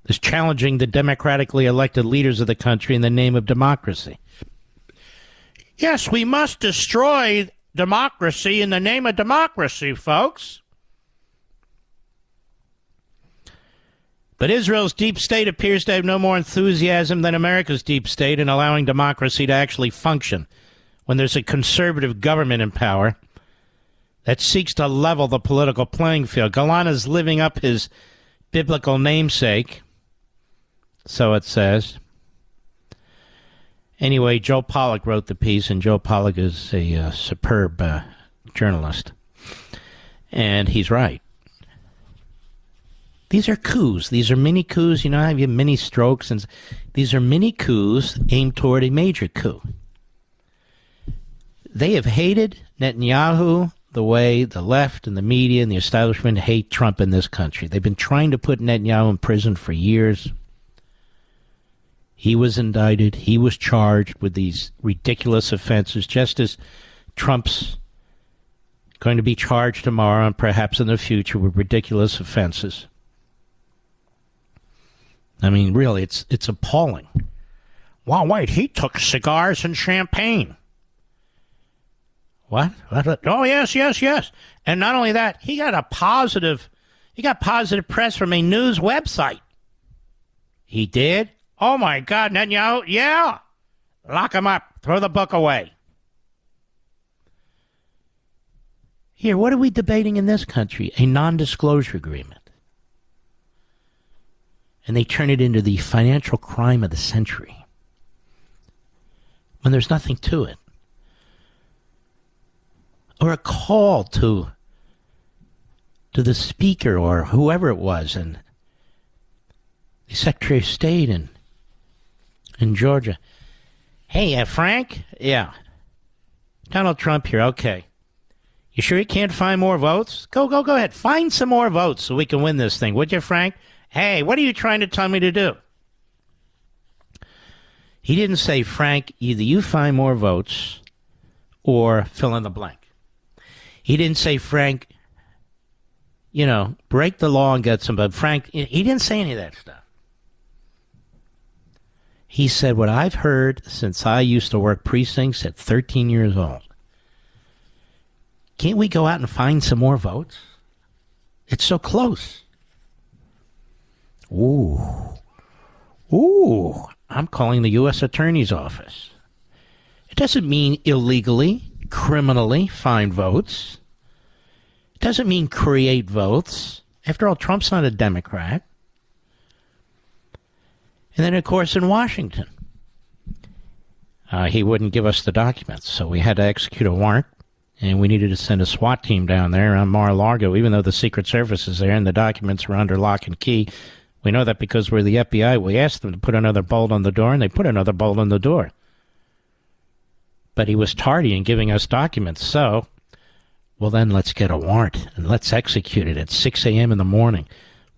is challenging the democratically elected leaders of the country in the name of democracy. Yes, we must destroy democracy in the name of democracy, folks. But Israel's deep state appears to have no more enthusiasm than America's deep state in allowing democracy to actually function when there's a conservative government in power that seeks to level the political playing field. Gallant is living up his biblical namesake, so it says. Anyway, Joe Pollak wrote the piece, and Joe Pollak is a superb journalist. And he's right. These are coups. These are mini coups. You know, I have mini strokes. And these are mini coups aimed toward a major coup. They have hated Netanyahu the way the left and the media and the establishment hate Trump in this country. They've been trying to put Netanyahu in prison for years. He was indicted. He was charged with these ridiculous offenses, just as Trump's going to be charged tomorrow and perhaps in the future with ridiculous offenses. I mean, really, it's appalling. Wow, wait, he took cigars and champagne. What? Oh, yes. And not only that, he got positive press from a news website. He did? Oh, my God, Netanyahu, yeah. Lock him up. Throw the book away. Here, what are we debating in this country? A non-disclosure agreement. And they turn it into the financial crime of the century when there's nothing to it. Or a call to the speaker or whoever it was and the Secretary of State in Georgia. Hey, Frank? Yeah. Donald Trump here. Okay. You sure you can't find more votes? Go ahead. Find some more votes so we can win this thing, would you, Frank? Hey, what are you trying to tell me to do? He didn't say, Frank, either you find more votes or fill in the blank. He didn't say, Frank, break the law and get some, but Frank, he didn't say any of that stuff. He said what I've heard since I used to work precincts at 13 years old. Can't we go out and find some more votes? It's so close. Ooh, I'm calling the U.S. Attorney's Office. It doesn't mean illegally, criminally find votes. It doesn't mean create votes. After all, Trump's not a Democrat. And then, of course, in Washington, he wouldn't give us the documents, so we had to execute a warrant, and we needed to send a SWAT team down there on Mar-a-Lago, even though the Secret Service is there and the documents were under lock and key. We know that because we're the FBI. We asked them to put another bolt on the door, and they put another bolt on the door. But he was tardy in giving us documents, so, well, then let's get a warrant, and let's execute it at 6 a.m. in the morning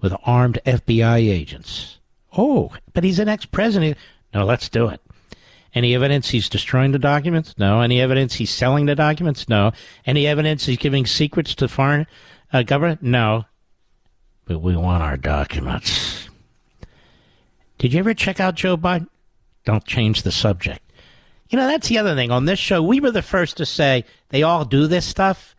with armed FBI agents. Oh, but he's an ex-president. No, let's do it. Any evidence he's destroying the documents? No. Any evidence he's selling the documents? No. Any evidence he's giving secrets to foreign government? No. But we want our documents. Did you ever check out Joe Biden? Don't change the subject. That's the other thing. On this show, we were the first to say they all do this stuff.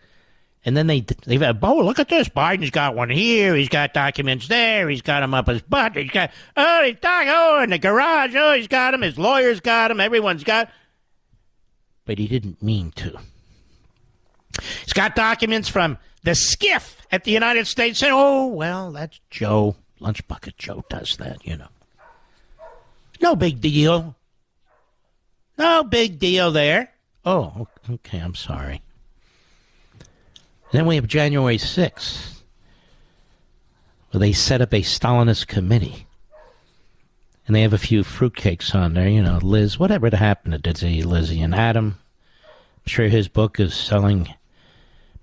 And then they've look at this. Biden's got one here. He's got documents there. He's got them up his butt. He's got, in the garage. Oh, he's got them. His lawyer's got them. Everyone's got. But he didn't mean to. He's got documents from the SCIF at the United States. And, oh, well, that's Joe Lunch Bucket Joe does that, you know. No big deal. No big deal there. Oh, okay, I'm sorry. Then we have January 6th, where they set up a Stalinist committee. And they have a few fruitcakes on there, you know, Liz, whatever happened to Dizzy, Lizzie, and Adam. I'm sure his book is selling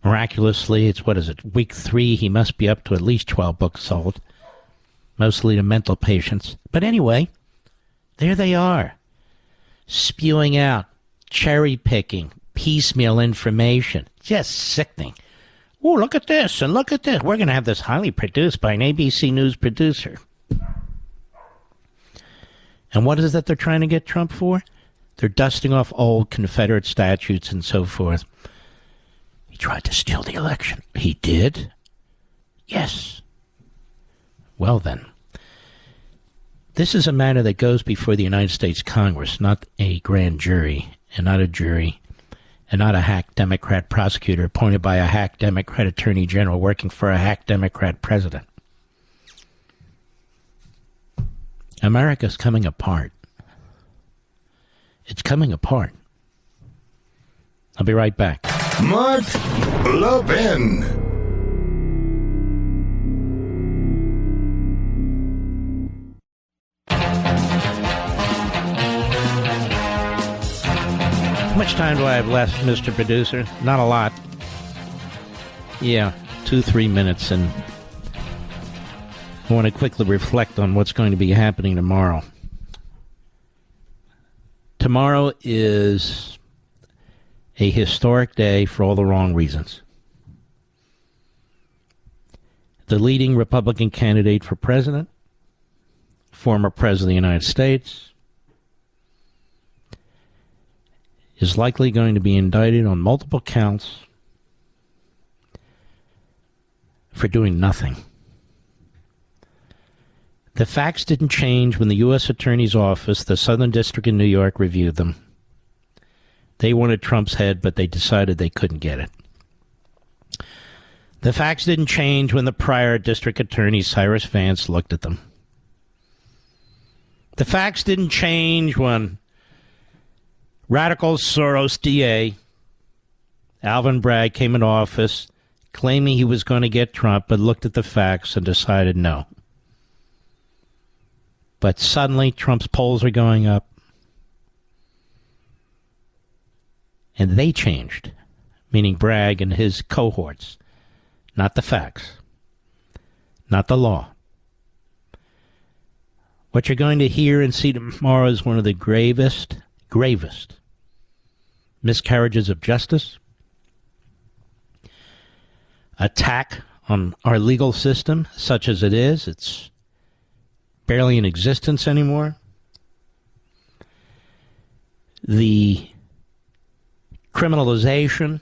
miraculously. It's, what is it, week 3? He must be up to at least 12 books sold, mostly to mental patients. But anyway, there they are, spewing out, cherry-picking, piecemeal information. Just sickening. Oh, look at this, and look at this. We're going to have this highly produced by an ABC News producer. And what is it they're trying to get Trump for? They're dusting off old Confederate statutes and so forth. He tried to steal the election. He did? Yes. Well then. This is a matter that goes before the United States Congress, not a grand jury, and not a jury, and not a hack Democrat prosecutor appointed by a hack Democrat attorney general working for a hack Democrat president. America's coming apart. It's coming apart. I'll be right back. Mark Levin. How much time do I have left, Mr. Producer? Not a lot. Yeah, 2-3 minutes, and I want to quickly reflect on what's going to be happening tomorrow. Tomorrow is a historic day for all the wrong reasons. The leading Republican candidate for president, former president of the United States, is likely going to be indicted on multiple counts for doing nothing. The facts didn't change when the U.S. Attorney's Office, the Southern District in New York, reviewed them. They wanted Trump's head, but they decided they couldn't get it. The facts didn't change when the prior District Attorney, Cyrus Vance, looked at them. The facts didn't change when radical Soros DA, Alvin Bragg, came into office claiming he was going to get Trump, but looked at the facts and decided no. But suddenly, Trump's polls are going up. And they changed, meaning Bragg and his cohorts, not the facts, not the law. What you're going to hear and see tomorrow is one of the gravest miscarriages of justice, attack on our legal system, such as it is. It's barely in existence anymore. The criminalization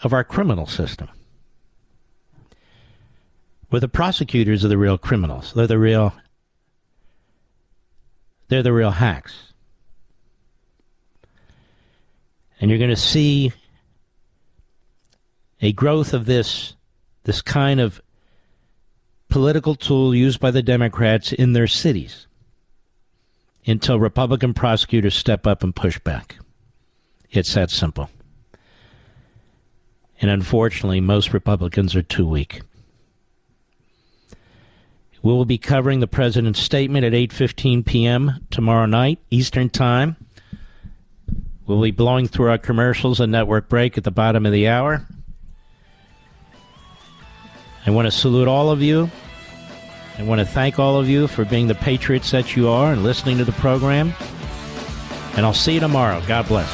of our criminal system, where the prosecutors are the real criminals. They're the real hacks. And you're going to see a growth of this kind of political tool used by the Democrats in their cities until Republican prosecutors step up and push back. It's that simple. And unfortunately, most Republicans are too weak. We will be covering the president's statement at 8:15 p.m. tomorrow night, Eastern Time. We'll be blowing through our commercials and network break at the bottom of the hour. I want to salute all of you. I want to thank all of you for being the patriots that you are and listening to the program. And I'll see you tomorrow. God bless.